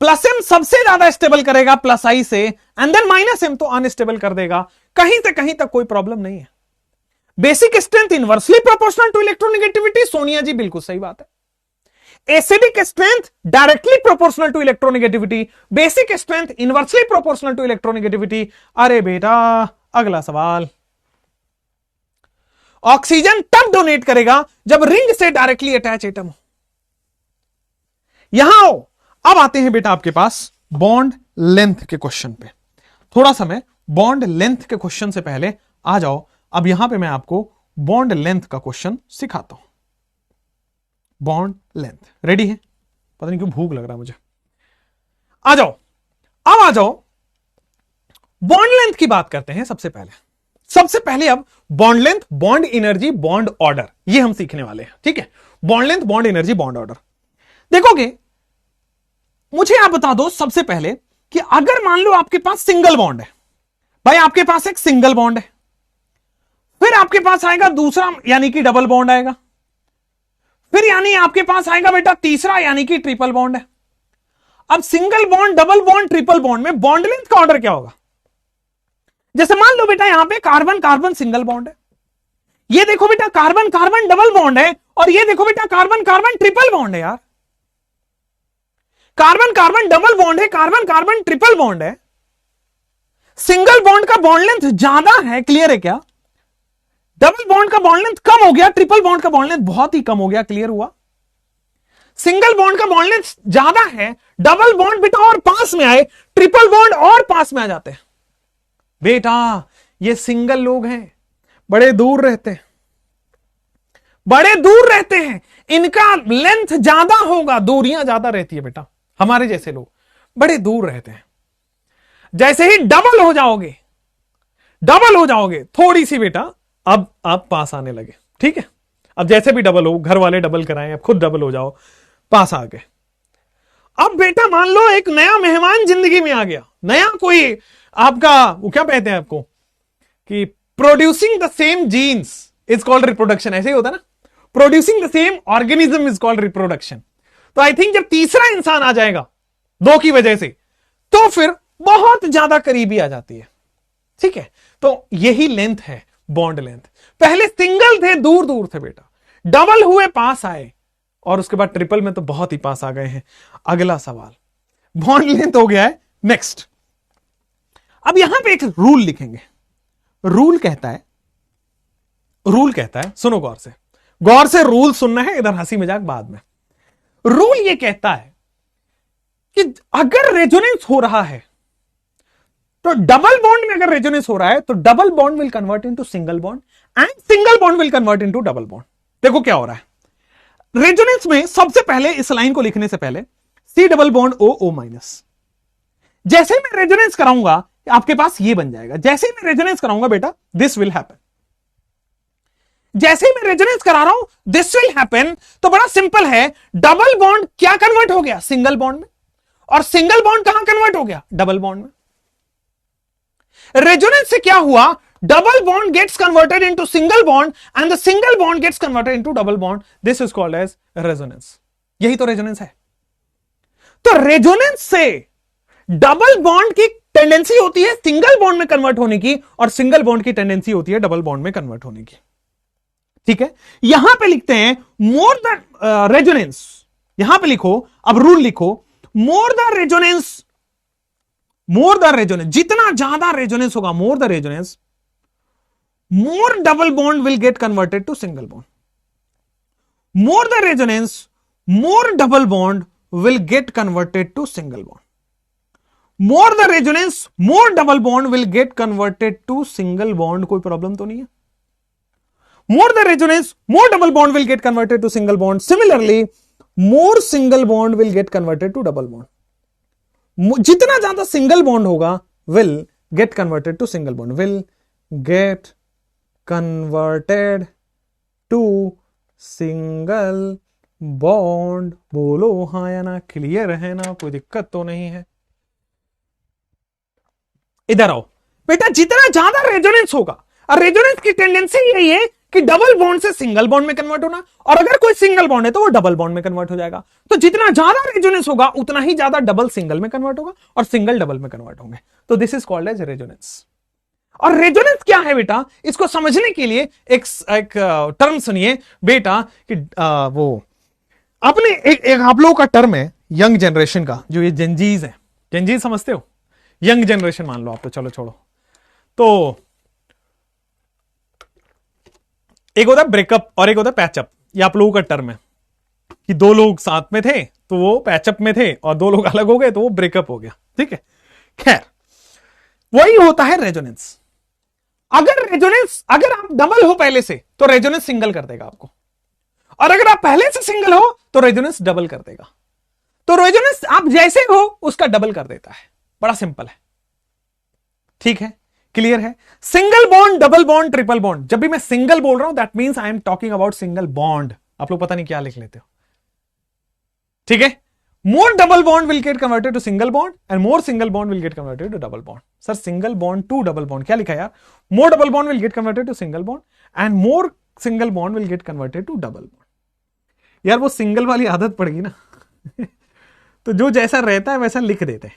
प्लस एम सबसे ज्यादा स्टेबल करेगा +I से, एंड देन -M तो अनस्टेबल कर देगा। कहीं से कहीं तक कोई प्रॉब्लम नहीं है। Basic strength inversely proportional to electronegativity, Sonia ji बिल्कुल सही बात है। Acidic strength directly proportional to electronegativity, basic strength inversely proportional to electronegativity. अरे बेटा अगला सवाल, ऑक्सीजन तब डोनेट करेगा जब रिंग से डायरेक्टली अटैच एटम हो। यहां आओ, अब आते हैं बेटा आपके पास बॉन्ड लेंथ के क्वेश्चन पे। थोड़ा समय बॉन्ड लेंथ के क्वेश्चन से पहले आ जाओ, अब यहां पे मैं आपको बॉन्ड लेंथ का क्वेश्चन सिखाता हूं। बॉन्ड लेंथ रेडी है? पता नहीं क्यों भूख लग रहा है मुझे। आ जाओ, अब आ जाओ, बॉन्ड लेंथ की बात करते हैं। सबसे पहले अब bond length, bond energy, bond order, ये हम सीखने वाले हैं। ठीक है, bond length, bond energy, bond order. देखोगे, मुझे आप बता दो सबसे पहले कि अगर मान लो आपके पास सिंगल बॉन्ड है, भाई आपके पास एक सिंगल बॉन्ड है, फिर आपके पास आएगा दूसरा यानी कि डबल बॉन्ड आएगा, फिर यानी आपके पास आएगा बेटा तीसरा यानी कि ट्रिपल बॉन्ड है। अब single bond, double bond, triple bond में बॉन्ड लेंथ का ऑर्डर क्या होगा? जैसे मान लो बेटा यहां पे कार्बन कार्बन सिंगल बॉन्ड है, ये देखो बेटा कार्बन कार्बन डबल बॉन्ड है, और ये देखो बेटा कार्बन कार्बन ट्रिपल बॉन्ड है। यार कार्बन कार्बन डबल बॉन्ड है, कार्बन कार्बन ट्रिपल बॉन्ड है। सिंगल बॉन्ड का बॉन्ड लेंथ ज्यादा है, क्लियर है क्या? डबल बॉन्ड का बॉन्ड लेंथ कम हो गया, ट्रिपल बॉन्ड का बॉन्ड लेंथ बहुत ही कम हो गया। क्लियर हुआ? सिंगल बॉन्ड का बॉन्ड लेंथ ज्यादा है, डबल बॉन्ड बेटा और पास में आए, ट्रिपल बॉन्ड और पास में आ जाते हैं। बेटा ये सिंगल लोग हैं, बड़े दूर रहते हैं, बड़े दूर रहते हैं, इनका लेंथ ज्यादा होगा, दूरियां ज्यादा रहती है बेटा। हमारे जैसे लोग बड़े दूर रहते हैं। जैसे ही डबल हो जाओगे, डबल हो जाओगे थोड़ी सी बेटा, अब आप पास आने लगे। ठीक है, अब जैसे भी डबल हो, घर वाले डबल कराएं, अब खुद डबल हो जाओ, पास आ गए। अब बेटा मान लो एक नया मेहमान जिंदगी में आ गया, नया कोई आपका, वो क्या कहते हैं आपको, कि producing the same genes is called reproduction, ऐसे ही होता है ना, producing the same organism is called reproduction. तो आई थिंक जब तीसरा इंसान आ जाएगा दो की वजह से, तो फिर बहुत ज्यादा करीबी आ जाती है। ठीक है, तो यही लेंथ है बॉन्ड लेंथ। पहले सिंगल थे, दूर दूर थे बेटा, डबल हुए पास आए, और उसके बाद ट्रिपल में तो बहुत ही पास आ गए हैं। अगला सवाल, बॉन्ड लेंथ हो गया है। नेक्स्ट, अब यहां पे एक रूल लिखेंगे। रूल कहता है, सुनो गौर से रूल सुनना है, इधर हंसी मजाक बाद में। रूल ये कहता है कि अगर रेजोनेंस हो रहा है, तो डबल बॉन्ड में अगर रेजोनेंस हो रहा है, तो double bond will convert into single bond and single bond will convert into double bond. देखो क्या हो रहा है रेजोनेंस में। सबसे पहले इस लाइन को लिखने से पहले C double bond O O minus, जैसे ही मैं रेजोनेंस कराऊंगा आपके पास ये बन जाएगा। जैसे ही मैं रेजोनेंस कराऊंगा बेटा, दिस विल हैपन। जैसे ही मैं रेजोनेंस करा रहा हूं, दिस विल हैपन। तो बड़ा सिंपल है, डबल बॉन्ड क्या कन्वर्ट हो गया, सिंगल बॉन्ड में, और सिंगल बॉन्ड कहां कन्वर्ट हो गया, डबल बॉन्ड में। रेजोनेंस से क्या हुआ, double bond gets converted into single bond and the single bond gets converted into double bond. This is called as resonance. यही तो रेजोनेंस है। तो रेजोनेंस से डबल बॉन्ड की टेंडेंसी होती है सिंगल बॉन्ड में कन्वर्ट होने की, और सिंगल बॉन्ड की टेंडेंसी होती है डबल बॉन्ड में कन्वर्ट होने की। ठीक है, यहां पे लिखते हैं मोर द रेजोनेंस, यहां पे लिखो, अब रूल लिखो, मोर द रेजोनेंस, जितना ज्यादा रेजोनेंस होगा, more the resonance, more double bond will get converted to single bond. More the resonance, more double bond will get converted to single bond. More the resonance, more double bond will get converted to single bond. कोई problem तो नहीं है। More the resonance, more double bond will get converted to single bond. Similarly more single bond will get converted to double bond. जितना ज्यादा single bond होगा, will get converted to single bond, will get converted to single bond. बोलो हाँ या ना, clear है ना, कोई दिक्कत तो नहीं है। इधर आओ बेटा, जितना ज्यादा रेजोनेंस होगा, और रेजोनेंस की टेंडेंसी यही है कि डबल बॉन्ड से सिंगल बॉन्ड में कन्वर्ट होना, और अगर कोई सिंगल बॉन्ड है तो वो डबल बॉन्ड में कन्वर्ट हो जाएगा। तो जितना ज्यादा रेजोनेंस होगा, उतना ही ज्यादा डबल सिंगल में कन्वर्ट होगा, और सिंगल डबल में कन्वर्ट होंगे। तो this is called as resonance. और रेजोनेंस क्या है बेटा, इसको समझने के लिए एक टर्म सुनिए बेटा, कि वो अपने एक आप लोगों का टर्म है यंग जनरेशन का, जो ये जेनजीज है। जेनजीज समझते हो, यंग जनरेशन मान लो आप, तो चलो छोड़ो। तो एक होता है ब्रेकअप और एक होता है पैचअप। ये आप लोगों का टर्म है कि दो लोग साथ में थे तो वो पैचअप में थे, और दो लोग अलग हो गए तो वो ब्रेकअप हो गया। ठीक है, खैर वही होता है रेजोनेंस। अगर आप डबल हो पहले से, तो रेजोनेंस सिंगल कर देगा आपको, और अगर आप पहले से सिंगल हो तो रेजोनेंस डबल कर देगा। तो रेजोनेंस आप जैसे हो उसका डबल कर देता है। बड़ा सिंपल है। ठीक है, क्लियर है। Single bond, double bond, triple bond, जब भी मैं सिंगल बोल रहा हूं, that means I am talking about single bond. आप लोग पता नहीं क्या लिख लेते हो। ठीक है, more double bond will get converted to single bond and more single bond will get converted to double bond. Sir single bond to double bond क्या लिखा यार? More double bond will get converted to single bond and more single bond will get converted to double bond. यार वो single वाली आदत पड़ेगी ना तो जो जैसा रहता है वैसा लिख देते हैं,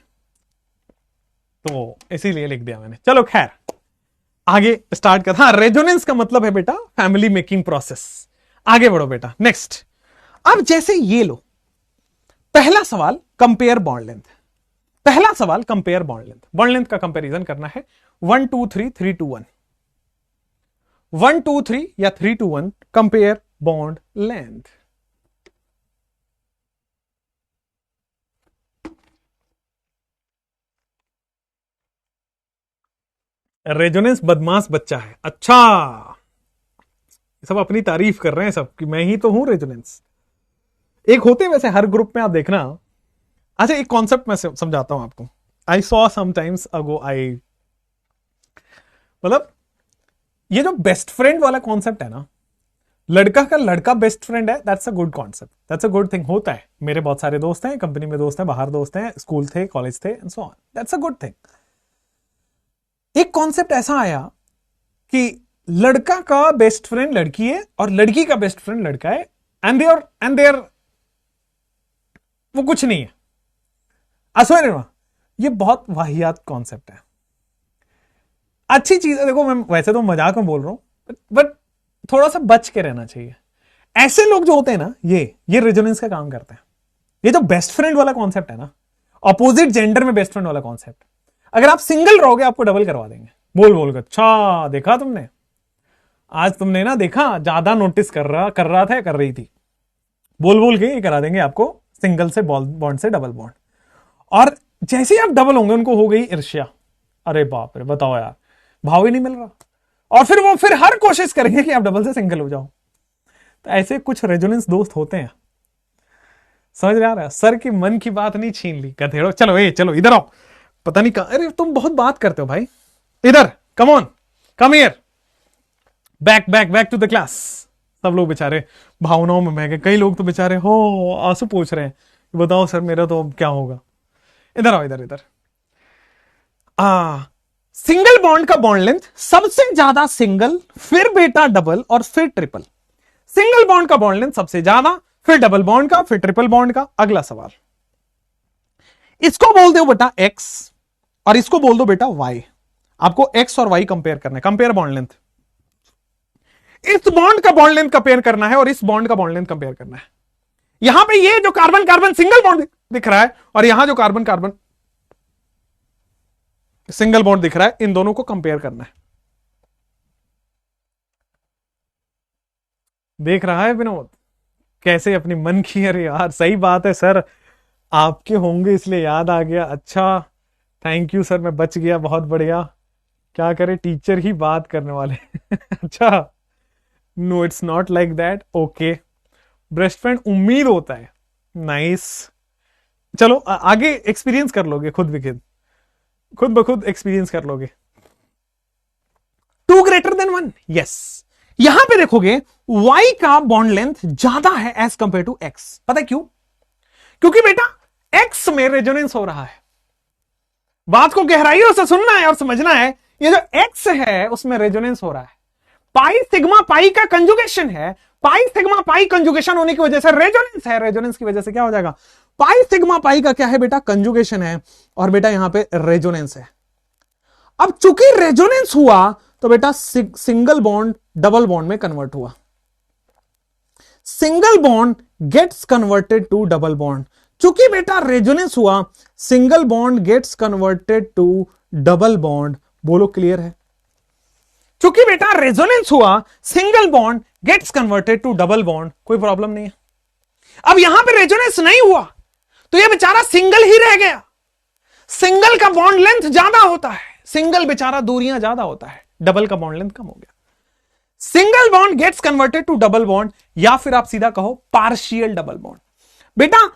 तो इसीलिए लिख दिया मैंने। चलो खैर आगे स्टार्ट कर। हाँ, रेजोनेंस का मतलब है बेटा फैमिली मेकिंग प्रोसेस। आगे बढ़ो बेटा, नेक्स्ट। अब जैसे ये लो, पहला सवाल कंपेयर बॉन्ड लेंथ। पहला सवाल compare bond length. Bond length का कंपैरिजन करना है 1 2 3 3 2 1, 1 2 3 या 3 2 1 कंपेयर बॉन्ड लेंथ। रेजोनेंस बदमाश बच्चा है। अच्छा, सब अपनी तारीफ कर रहे हैं सब कि मैं ही तो हूं रेजोनेंस। एक होते वैसे हर ग्रुप में, आप देखना। अच्छा, एक कॉन्सेप्ट मैं समझाता हूं आपको। आई सॉ समटाइम्स अगो, मतलब ये जो बेस्ट फ्रेंड वाला कॉन्सेप्ट है ना, लड़का का लड़का बेस्ट फ्रेंड है, that's a good concept, that's a good thing, होता है। मेरे बहुत सारे दोस्त हैं, कंपनी में दोस्त हैं, बाहर दोस्त हैं, स्कूल थे, कॉलेज थे and so on, that's a good thing. एक कॉन्सेप्ट ऐसा आया कि लड़का का बेस्ट फ्रेंड लड़की है और लड़की का बेस्ट फ्रेंड लड़का है, एंड देयर वो कुछ नहीं है। असो ये बहुत वाहियात कॉन्सेप्ट है। अच्छी चीज है, देखो मैं वैसे तो मजाक में बोल रहा हूं, बट थोड़ा सा बच के रहना चाहिए। ऐसे लोग जो होते हैं ना, ये रेजोनेंस का काम करते हैं। ये जो बेस्ट फ्रेंड वाला कॉन्सेप्ट है ना, अपोजिट जेंडर में बेस्ट फ्रेंड वाला कॉन्सेप्ट, अगर आप सिंगल रहोगे आपको डबल करवा देंगे बोल कर। अच्छा देखा तुमने, आज तुमने ना देखा, ज्यादा नोटिस कर रहा था या कर रही थी, बोल के ये करा देंगे आपको सिंगल से बॉन्ड से डबल बॉन्ड। और जैसे ही आप डबल होंगे उनको हो गई ईर्ष्या, अरे बाप रे बताओ यार, भाव ही नहीं मिल रहा, और फिर वो हर कोशिश करेंगे कि आप डबल से सिंगल हो जाओ। तो ऐसे कुछ रेजोनेंस दोस्त होते हैं, समझ में आ रहा है? सर की मन की बात नहीं छीन ली गधेड़ो, चलो इधर आओ, पता नहीं कहां, अरे तुम बहुत बात करते हो भाई, इधर come on, come here, back to the class. सब लोग बेचारे भावनाओं में बह गए, कई लोग तो बेचारे हो आंसू पूछ रहे हैं, बताओ सर मेरा तो क्या होगा। इधर आओ, इधर सिंगल बॉन्ड का बॉन्ड लेंथ सबसे ज्यादा सिंगल, फिर बेटा डबल और फिर ट्रिपल। सिंगल बॉन्ड का बॉन्ड लेंथ सबसे ज्यादा, फिर डबल बॉन्ड का, फिर ट्रिपल बॉन्ड का। अगला सवाल, इसको बोल दो बेटा एक्स और इसको बोल दो बेटा वाई। आपको एक्स और वाई कंपेयर करना है, कंपेयर बॉन्ड लेंथ। इस बॉन्ड का बॉन्ड लेंथ कंपेयर करना है और इस बॉन्ड का बॉन्ड लेंथ कंपेयर करना है। यहां पे ये जो कार्बन कार्बन सिंगल बॉन्ड दिख रहा है और यहां जो कार्बन कार्बन सिंगल बॉन्ड दिख रहा है, इन दोनों को कंपेयर करना है। देख रहा है विनोद कैसे अपनी मन की, अरे यार सही बात है सर, आपके होंगे इसलिए याद आ गया, अच्छा थैंक यू सर, मैं बच गया, बहुत बढ़िया। क्या करे, टीचर ही बात करने वाले अच्छा no it's not like that, okay. Best friend उम्मीद होता है, नाइस। चलो आगे एक्सपीरियंस कर लोगे, खुद ब खुद एक्सपीरियंस कर लोगे। 2 ग्रेटर देन 1, यस। यहां पे देखोगे y का बॉन्ड लेंथ ज्यादा है एज कंपेयर टू x। पता है क्यों? क्योंकि बेटा x में रेजोनेंस हो रहा है। बात को गहराइयों से सुनना है और समझना है, ये जो x है उसमें रेजोनेंस हो रहा है। पाई सिग्मा पाई का कंजुगेशन है, पाई सिग्मा पाई कंजुगेशन होने की वजह से रेजोनेंस है, रेजोनेंस की वजह से क्या हो जाएगा, पाई सिग्मा पाई का क्या है बेटा, कंजुगेशन है, और बेटा यहां पे रेजोनेंस है। अब चूंकि रेजोनेंस हुआ तो बेटा सिंगल बॉन्ड डबल बॉन्ड में कन्वर्ट हुआ, single bond gets converted to double bond. चूंकि बेटा रेजोनेंस हुआ, single bond gets converted to double bond. बोलो क्लियर है? चूंकि बेटा रेजोनेंस हुआ, single bond gets converted to double bond, कोई प्रॉब्लम नहीं है। अब यहां पे रेजोनेंस नहीं हुआ तो यह बेचारा सिंगल ही रह गया। सिंगल का बॉन्ड लेंथ ज्यादा होता है, सिंगल बेचारा दूरियां ज्यादा होता है, डबल का बॉन्ड लेंथ कम हो गया। Single bond gets converted to double bond, या फिर आप सीधा कहो पार्शियल डबल बॉन्ड। बेटा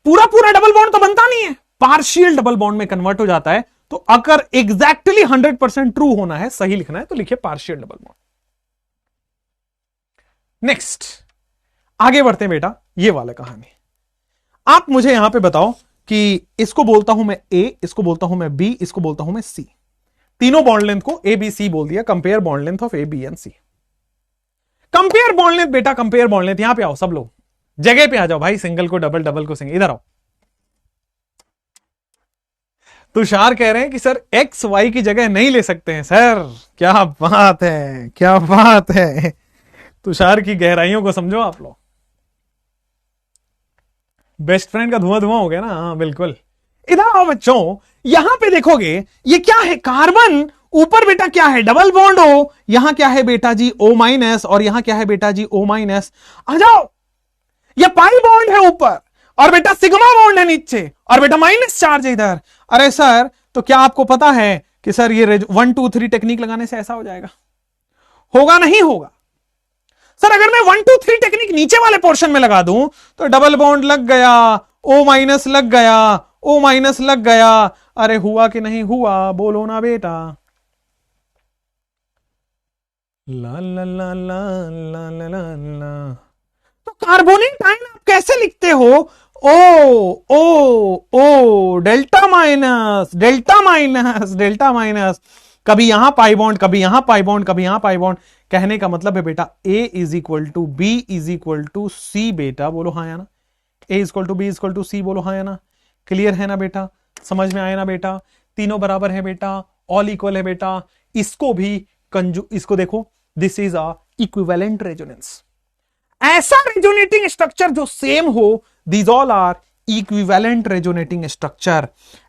पूरा डबल बॉन्ड तो बनता नहीं है, पार्शियल डबल बॉन्ड में कन्वर्ट हो जाता है। तो अगर एग्जैक्टली 100% ट्रू होना है, सही लिखना है, तो लिखिए पार्शियल डबल बॉन्ड। नेक्स्ट आगे बढ़ते हैं बेटा, ये वाला कहानी। आप मुझे यहां पे बताओ कि इसको बोलता हूं मैं ए, इसको बोलता हूं मैं बी, इसको बोलता हूं मैं सी। तीनों बॉन्ड लेंथ को ए बी सी बोल दिया, compare bond length of A B and C. Compare bond length बेटा, कंपेयर बॉन्ड लेंथ, यहां पे आओ सब लोग, जगह पे आ जाओ भाई, सिंगल को डबल, डबल को सिंगल, इधर आओ। तुषार कह रहे हैं कि सर एक्स वाई की जगह नहीं ले सकते हैं सर। क्या बात है, क्या बात है, तुषार की गहराइयों को समझो आप लोग। बेस्ट फ्रेंड का धुआं धुआं हो गया ना, हाँ बिल्कुल। इधर आओ बच्चों, यहां पे देखोगे ये क्या है, कार्बन, ऊपर बेटा क्या है, डबल बॉन्ड हो, यहां क्या है बेटा जी O माइनस, और यहां क्या है बेटा जी O माइनस। आ जाओ, ये पाई बॉन्ड है ऊपर और बेटा सिग्मा बॉन्ड है नीचे, और बेटा माइनस चार्ज है इधर। अरे सर तो क्या आपको पता है कि सर ये 1 2 3 टेक्निक लगाने से ऐसा हो जाएगा? होगा नहीं होगा सर। अगर मैं 1 2 3 टेक्निक नीचे वाले पोर्शन में लगा दूं तो डबल बॉन्ड लग गया, O माइनस लग गया, O माइनस लग गया। अरे हुआ कि नहीं हुआ, बोलो ना बेटा। ला ला ला ला ला ला ला ला। तो कार्बोनिक आयन आप कैसे लिखते हो? O O O delta minus delta minus delta minus, कभी यहां पाई बॉन्ड, कभी यहां पाई बॉन्ड, कभी यहां पाई बॉन्ड। कहने का मतलब है बेटा A is equal to B is equal to C. बेटा बोलो हाँ या ना? A equal to B equal to C, बोलो हाँ या ना? क्लियर है ना बेटा? समझ में आया ना बेटा? तीनों बराबर है बेटा, ऑल इक्वल है बेटा। इसको भी इसको देखो, this is a equivalent resonance. ऐसा रेजोनेटिंग स्ट्रक्चर जो सेम हो, these all are equivalent resonating structure.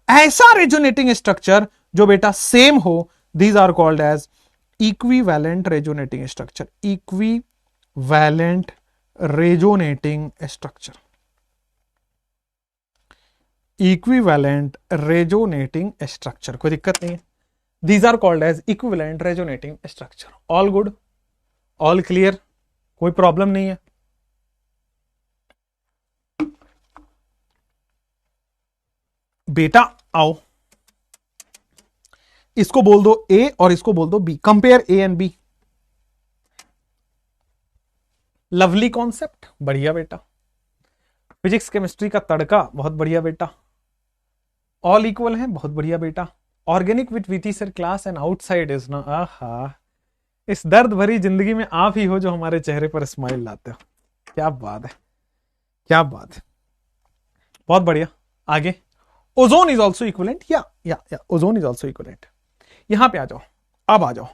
ऐसा रेजोनेटिंग स्ट्रक्चर जो बेटा सेम हो, these are called as equivalent resonating structure. Equivalent resonating structure, equivalent resonating structure, कोई दिक्कत नहीं है। These are called as equivalent resonating structure. All good, all clear, कोई problem नहीं है। बेटा आओ, इसको बोल दो ए और इसको बोल दो B. Compare A and B. Lovely concept, बढ़िया बेटा। फिजिक्स केमिस्ट्री का तड़का, बहुत बढ़िया बेटा। ऑल इक्वल है, बहुत बढ़िया बेटा। Organic with VT sir class and outside is ना। आहा, इस दर्द भरी जिंदगी में आप ही हो जो हमारे चेहरे पर स्माइल लाते हो। क्या बात है, क्या बात है, बहुत बढ़िया। आगे, ओजोन इज ऑल्सो इक्वलेंट। या ओजोन इज ऑल्सो इक्वलेंट। यहां पे आ जाओ, अब आ जाओ।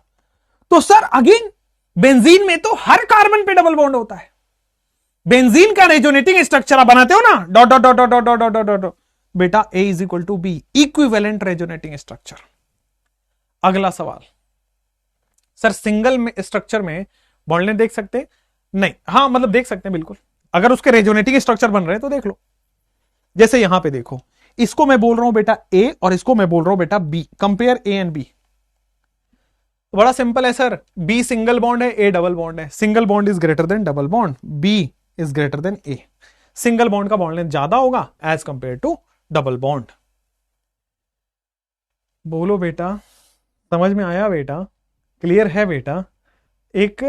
तो सर अगेन बेंजीन में तो हर कार्बन पे डबल बॉन्ड होता है। बेंजीन का रेजोनेटिंग स्ट्रक्चर आप बनाते हो ना, dot dot dot dot dot dot dot, बेटा A is equal to B, equivalent resonating structure. अगला सवाल, सर सिंगल में स्ट्रक्चर में बॉन्ड लेंथ देख सकते? नहीं, हाँ मतलब देख सकते हैं बिल्कुल, अगर उसके रेजोनेटिंग स्ट्रक्चर बन रहे हैं तो देख लो। जैसे यहां पे देखो, इसको मैं बोल रहा हूं बेटा ए और इसको मैं बोल रहा हूं बेटा B. Compare A and B. बड़ा सिंपल है सर, बी सिंगल बॉन्ड है, ए डबल बॉन्ड है। Single bond is greater than double bond, B is greater than A. Single bond का बॉन्ड लेंथ ज्यादा होगा as compare to double bond. बोलो बेटा, समझ में आया बेटा? क्लियर है बेटा? एक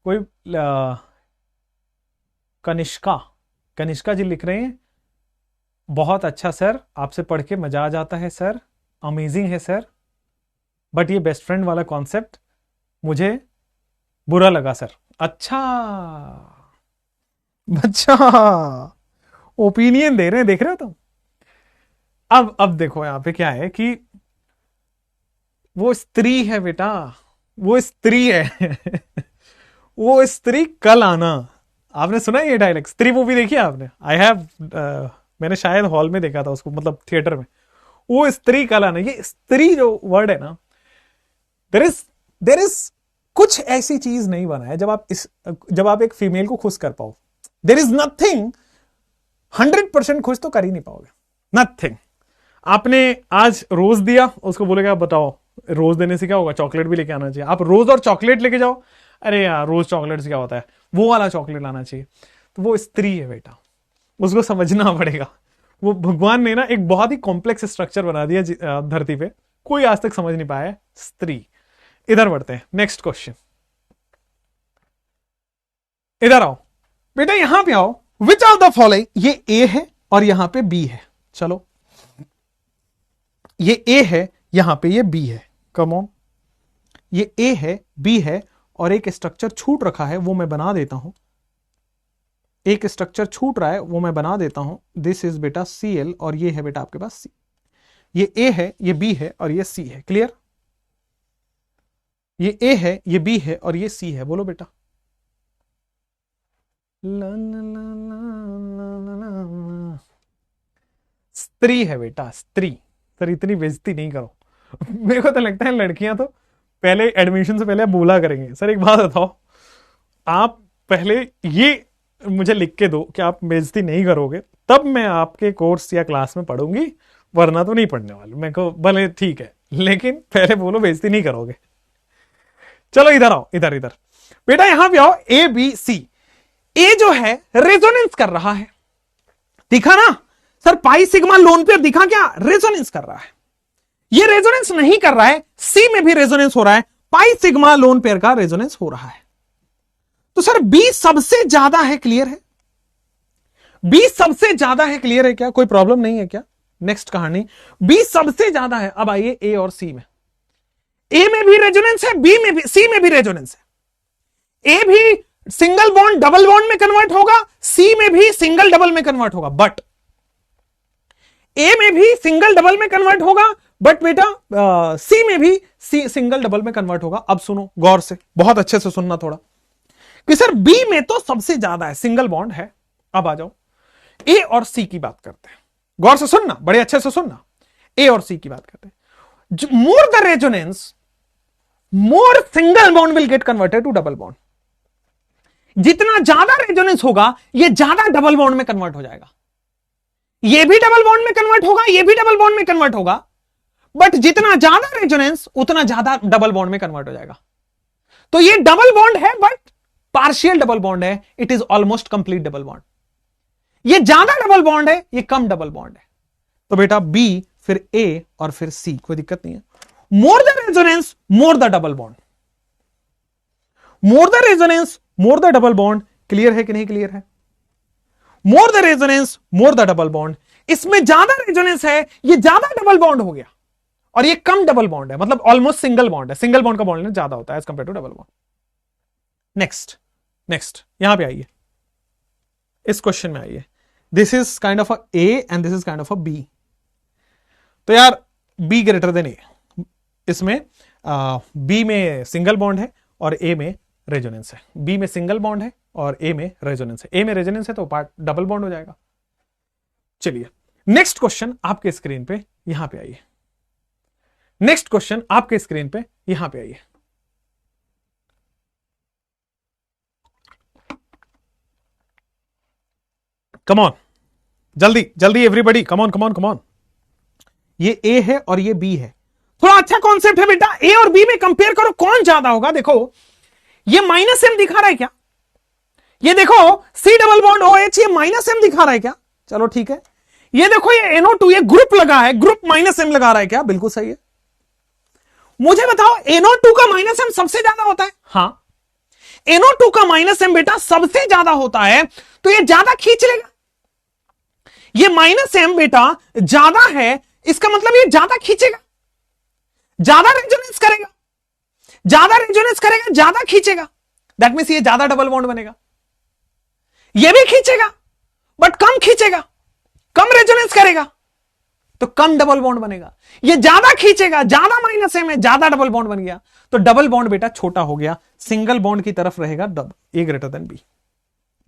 कोई कनिष्का जी लिख रहे हैं, बहुत अच्छा सर, आपसे पढ़ के मजा आ जाता है सर, अमेजिंग है सर, बट ये बेस्ट फ्रेंड वाला कॉन्सेप्ट मुझे बुरा लगा सर। अच्छा बच्चा, ओपिनियन दे रहे हैं, देख रहे हो तुम? अब देखो यहां पे क्या है कि वो स्त्री है बेटा, वो स्त्री है वो स्त्री कल आना। आपने सुना है ये डायलॉग? स्त्री मूवी देखी है आपने? आई हैव, मैंने शायद हॉल में देखा था उसको, मतलब थिएटर में। वो स्त्री कल आना, ये स्त्री जो वर्ड है ना, देर इज कुछ ऐसी चीज नहीं बना है जब आप एक फीमेल को खुश कर पाओ। देर इज नथिंग 100% खुश तो कर ही नहीं पाओगे, नथिंग। आपने आज रोज दिया, उसको बोलेगा बताओ रोज देने से क्या होगा, चॉकलेट भी लेके आना चाहिए। आप रोज और चॉकलेट लेके जाओ, अरे यार रोज चॉकलेट से क्या होता है, वो वाला चॉकलेट लाना चाहिए। तो वो स्त्री है बेटा, उसको समझना पड़ेगा। वो भगवान ने ना एक बहुत ही कॉम्प्लेक्स स्ट्रक्चर बना दिया धरती पे, कोई आज तक समझ नहीं पाया है, स्त्री। इधर बढ़ते हैं, नेक्स्ट क्वेश्चन। इधर आओ बेटा, यहां पे आओ। विच ऑफ द फॉलोइंग, ये ए है और यहां पे बी है। चलो, ये ए है, यहां पे ये बी है। कम ऑन, ये ए है, बी है, और एक स्ट्रक्चर छूट रखा है, वो मैं बना देता हूं। एक स्ट्रक्चर छूट रहा है, वो मैं बना देता हूं। दिस इज बेटा Cl, और ये है बेटा आपके पास C। ये ए है, ये बी है, और ये सी है। क्लियर? ये ए है, ये बी है, और ये सी है। बोलो बेटा। ला ला ला ला ला ला। स्त्री है बेटा, स्त्री। सर इतनी बेइज्जती नहीं करो मेरे को तो लगता है लड़कियां तो पहले एडमिशन से पहले बोला करेंगे, सर एक बात बताओ, आप पहले ये मुझे लिख के दो कि आप बेइज्जती नहीं करोगे, तब मैं आपके कोर्स या क्लास में पढ़ूंगी, वरना तो नहीं पढ़ने वाली। मेरे को भले ठीक है, लेकिन पहले बोलो बेइज्जती नहीं करोगे। चलो इधर आओ, इधर इधर बेटा, यहां पे आओ। ए बी सी, ए जो है रेजोनेंस कर रहा है, दिखा ना sir, pi sigma lone pair दिखा क्या? रेजोनेंस कर रहा है। ये रेजोनेंस नहीं कर रहा है, सी में भी रेजोनेंस हो रहा है, पाई सिग्मा लोन पेयर का रेजोनेंस हो रहा है। तो सर बी सबसे ज्यादा है, क्लियर है? बी सबसे ज्यादा है, क्लियर है क्या? कोई प्रॉब्लम नहीं है क्या? नेक्स्ट कहानी, बी सबसे ज्यादा है। अब आइए ए और सी में। ए में भी रेजोनेंस है, बी में भी, सी में भी रेजोनेंस है। ए भी सिंगल बॉन्ड डबल बॉन्ड में कन्वर्ट होगा, सी में भी सिंगल डबल में कन्वर्ट होगा। बट ए में भी सिंगल डबल में कन्वर्ट होगा, बट बेटा सी में भी सिंगल डबल में कन्वर्ट होगा। अब सुनो गौर से, बहुत अच्छे से सुनना थोड़ा, कि सर बी में तो सबसे ज्यादा है, सिंगल बॉन्ड है। अब आ जाओ ए और सी की बात करते हैं, गौर से सुनना, बड़े अच्छे से सुनना। ए और सी की बात करते हैं। More the resonance, more single bond will get converted to double bond. जितना ज्यादा रेजोनेंस होगा, ये ज्यादा डबल बॉन्ड में कन्वर्ट हो जाएगा। ये भी डबल बॉन्ड में कन्वर्ट होगा, ये भी डबल बॉन्ड में कन्वर्ट होगा, बट जितना ज्यादा रेजोनेंस उतना ज्यादा डबल बॉन्ड में कन्वर्ट हो जाएगा। तो ये डबल बॉन्ड है, बट पार्शियल डबल बॉन्ड है, it is almost complete double bond. ये ज्यादा डबल बॉन्ड है, ये कम डबल बॉन्ड है। तो बेटा बी, फिर ए और फिर सी, कोई दिक्कत नहीं है। More the resonance more the double bond, more the resonance more the double bond. Clear है कि नहीं क्लियर है? More the resonance more the double bond, इसमें ज्यादा रेजोनेंस है, ये ज्यादा डबल बॉन्ड हो गया, और ये कम डबल बॉन्ड है, मतलब ऑलमोस्ट सिंगल बॉन्ड है। सिंगल बॉन्ड का बॉन्ड ज्यादा होता है as compare to double bond. Next यहां पे आइए, इस क्वेश्चन में आइए। This is kind of a A and this is kind of a B. तो यार बी ग्रेटर देन ए, इसमें बी में सिंगल बॉन्ड है और ए में रेजोनेंस है। बी में सिंगल बॉन्ड है और ए में रेजोनेंस है। ए में रेजोनेंस है तो पार्ट डबल बॉन्ड हो जाएगा। चलिए नेक्स्ट क्वेश्चन आपके स्क्रीन पे, यहां पे आइए। नेक्स्ट क्वेश्चन आपके स्क्रीन पे, यहां पे आइए। कम ऑन, जल्दी जल्दी everybody, come on come on come on. ये ए है और ये बी है। थोड़ा अच्छा कॉन्सेप्ट है बेटा। ए और बी में कंपेयर करो कौन ज्यादा होगा। देखो ये माइनस एम दिखा रहा है क्या? ये देखो C double bond O H, ये माइनस एम दिखा रहा है क्या? चलो ठीक है। ये देखो ये NO2, ये ग्रुप लगा है, ग्रुप माइनस एम लगा रहा है क्या? बिल्कुल सही है। मुझे बताओ NO2 का माइनस एम सबसे ज्यादा होता है? हां, NO2 का माइनस एम बेटा सबसे ज्यादा होता है, तो ये ज्यादा खींच लेगा। ये माइनस एम बेटा ज्यादा है, इसका मतलब ये ज्यादा खींचेगा, ज्यादा रेजोनेंस करेगा, ज्यादा रेजोनेंस करेगा, ज्यादा खींचेगा। दैट मींस ये ज्यादा डबल बॉन्ड बनेगा। ये भी खींचेगा बट कम खींचेगा, कम रेजोनेंस करेगा, तो कम डबल बॉन्ड बनेगा। ये ज्यादा खींचेगा, ज्यादा माइनस एम है, ज्यादा डबल बॉन्ड बन गया, तो डबल बॉन्ड बेटा छोटा हो गया, सिंगल बॉन्ड की तरफ रहेगा डबल, ए ग्रेटर देन बी।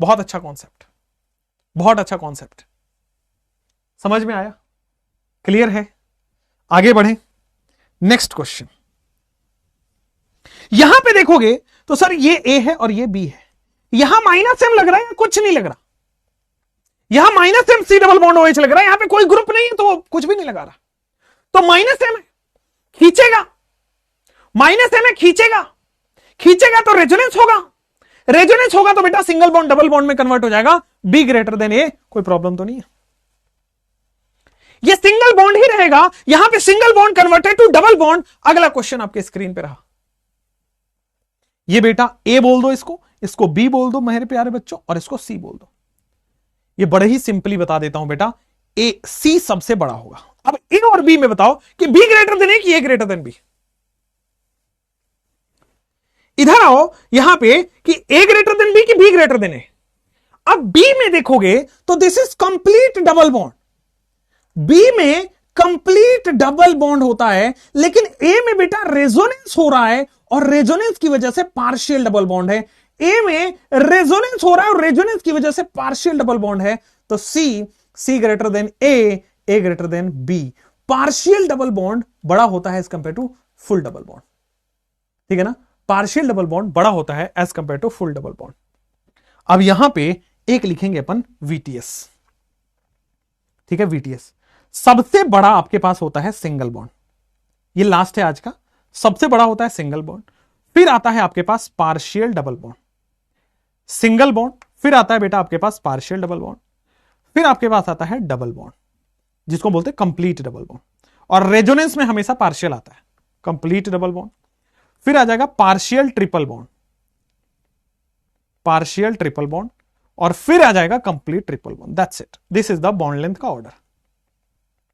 बहुत अच्छा कॉन्सेप्ट, बहुत अच्छा कॉन्सेप्ट। समझ में आया? क्लियर है? आगे बढ़े। नेक्स्ट क्वेश्चन, यहां पे देखोगे तो सर ये ए है और ये बी है। यहां माइनस एम लग रहा है या कुछ नहीं लग रहा? यहां minus M C double bond OH लग रहा है, यहां पे कोई ग्रुप नहीं है तो कुछ भी नहीं लगा रहा। तो माइनस एम है, खींचेगा, माइनस एम है, खींचेगा, खींचेगा तो रेजोनेंस होगा, रेजोनेंस होगा तो बेटा सिंगल बॉन्ड डबल बॉन्ड में कन्वर्ट हो जाएगा। बी ग्रेटर देन ए, कोई प्रॉब्लम तो नहीं है। ये सिंगल बॉन्ड ही रहेगा, यहां पे single bond converted to double bond. अगला क्वेश्चन आपके स्क्रीन पे रहा। ये बेटा ए बोल दो, इसको बी बोल दो मेरे प्यारे बच्चों, और इसको सी बोल दो। ये बड़े ही सिंपली बता देता हूं बेटा, ए सी सबसे बड़ा होगा। अब ए और बी में बताओ कि बी ग्रेटर देन ए कि ए ग्रेटर देन बी। इधर आओ यहां पे कि ए ग्रेटर देन बी कि बी ग्रेटर देन ए। अब बी में देखोगे तो this is complete double bond. B में कंप्लीट डबल बॉन्ड होता है, लेकिन ए में बेटा रेजोनेंस हो रहा है, और रेजोनेंस की वजह से पार्शियल डबल बॉन्ड है। ए में रेजोनेंस हो रहा है और रेजोनेंस की वजह से पार्शियल डबल बॉन्ड है। तो C greater than A greater than B. Partial double bond बड़ा होता है as compare to full double bond, ठीक है ना? पार्शियल डबल बॉन्ड बड़ा होता है as compare to full double bond. अब यहां पे एक लिखेंगे अपन VTS, ठीक है? VTS सबसे बड़ा आपके पास होता है सिंगल बॉन्ड, ये लास्ट है आज का। सबसे बड़ा होता है सिंगल बॉन्ड, फिर आता है आपके पास partial double bond, single bond, फिर आता है बेटा आपके पास पार्शियल डबल बॉन्ड, फिर आपके पास आता है डबल बॉन्ड, जिसको बोलते हैं कंप्लीट डबल बॉन्ड। और रेजोनेंस में हमेशा पार्शियल आता है, कंप्लीट डबल बॉन्ड, फिर आ जाएगा partial triple bond, partial triple bond, और फिर आ जाएगा complete triple bond. That's it, this is the bond length का order.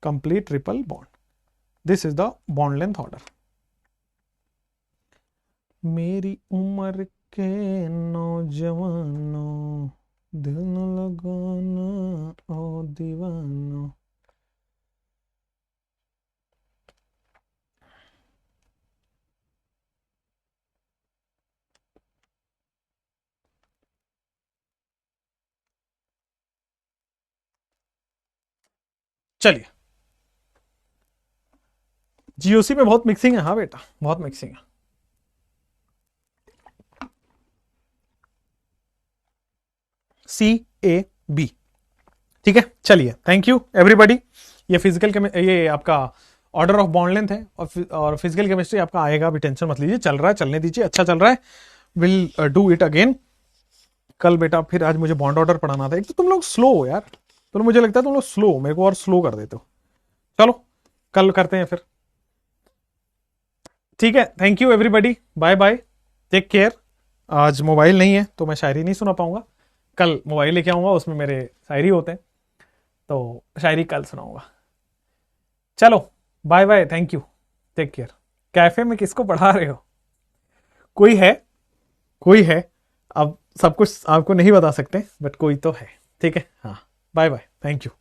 Complete triple bond, this is the bond length order. मेरी उम्र के नौजवानों, दिल न लगाना ओ दीवानों। चलिए, जीओसी में बहुत मिक्सिंग है। हाँ बेटा, बहुत मिक्सिंग है। CAB, ठीक है। चलिए, थैंक यू एवरीबॉडी। ये ये आपका ऑर्डर ऑफ बॉन्ड लेंथ है, और फिजिकल केमिस्ट्री आपका आएगा, अभी टेंशन मत लीजिए, चल रहा है, चलने दीजिए, अच्छा चल रहा है। विल डू इट अगेन कल बेटा। फिर आज मुझे बॉन्ड ऑर्डर पढ़ाना था। एक तो तुम लोग स्लो हो यार, तो मुझे लगता है तुम लोग स्लो, मेरे को और स्लो कर देते हो। चलो कल करते हैं फिर, ठीक है। Thank you everybody, bye bye, take care. आज मोबाइल नहीं है तो मैं शायरी नहीं सुना पाऊंगा, कल मोबाइल लेके आऊंगा, उसमें मेरे शायरी होते हैं, तो शायरी कल सुनाऊंगा। चलो bye bye, thank you, take care. Cafe में किसको पढ़ा रहे हो? कोई है, कोई है, अब सब कुछ आपको नहीं बता सकते, बट कोई तो है, ठीक है। हाँ, बाय बाय, थैंक यू।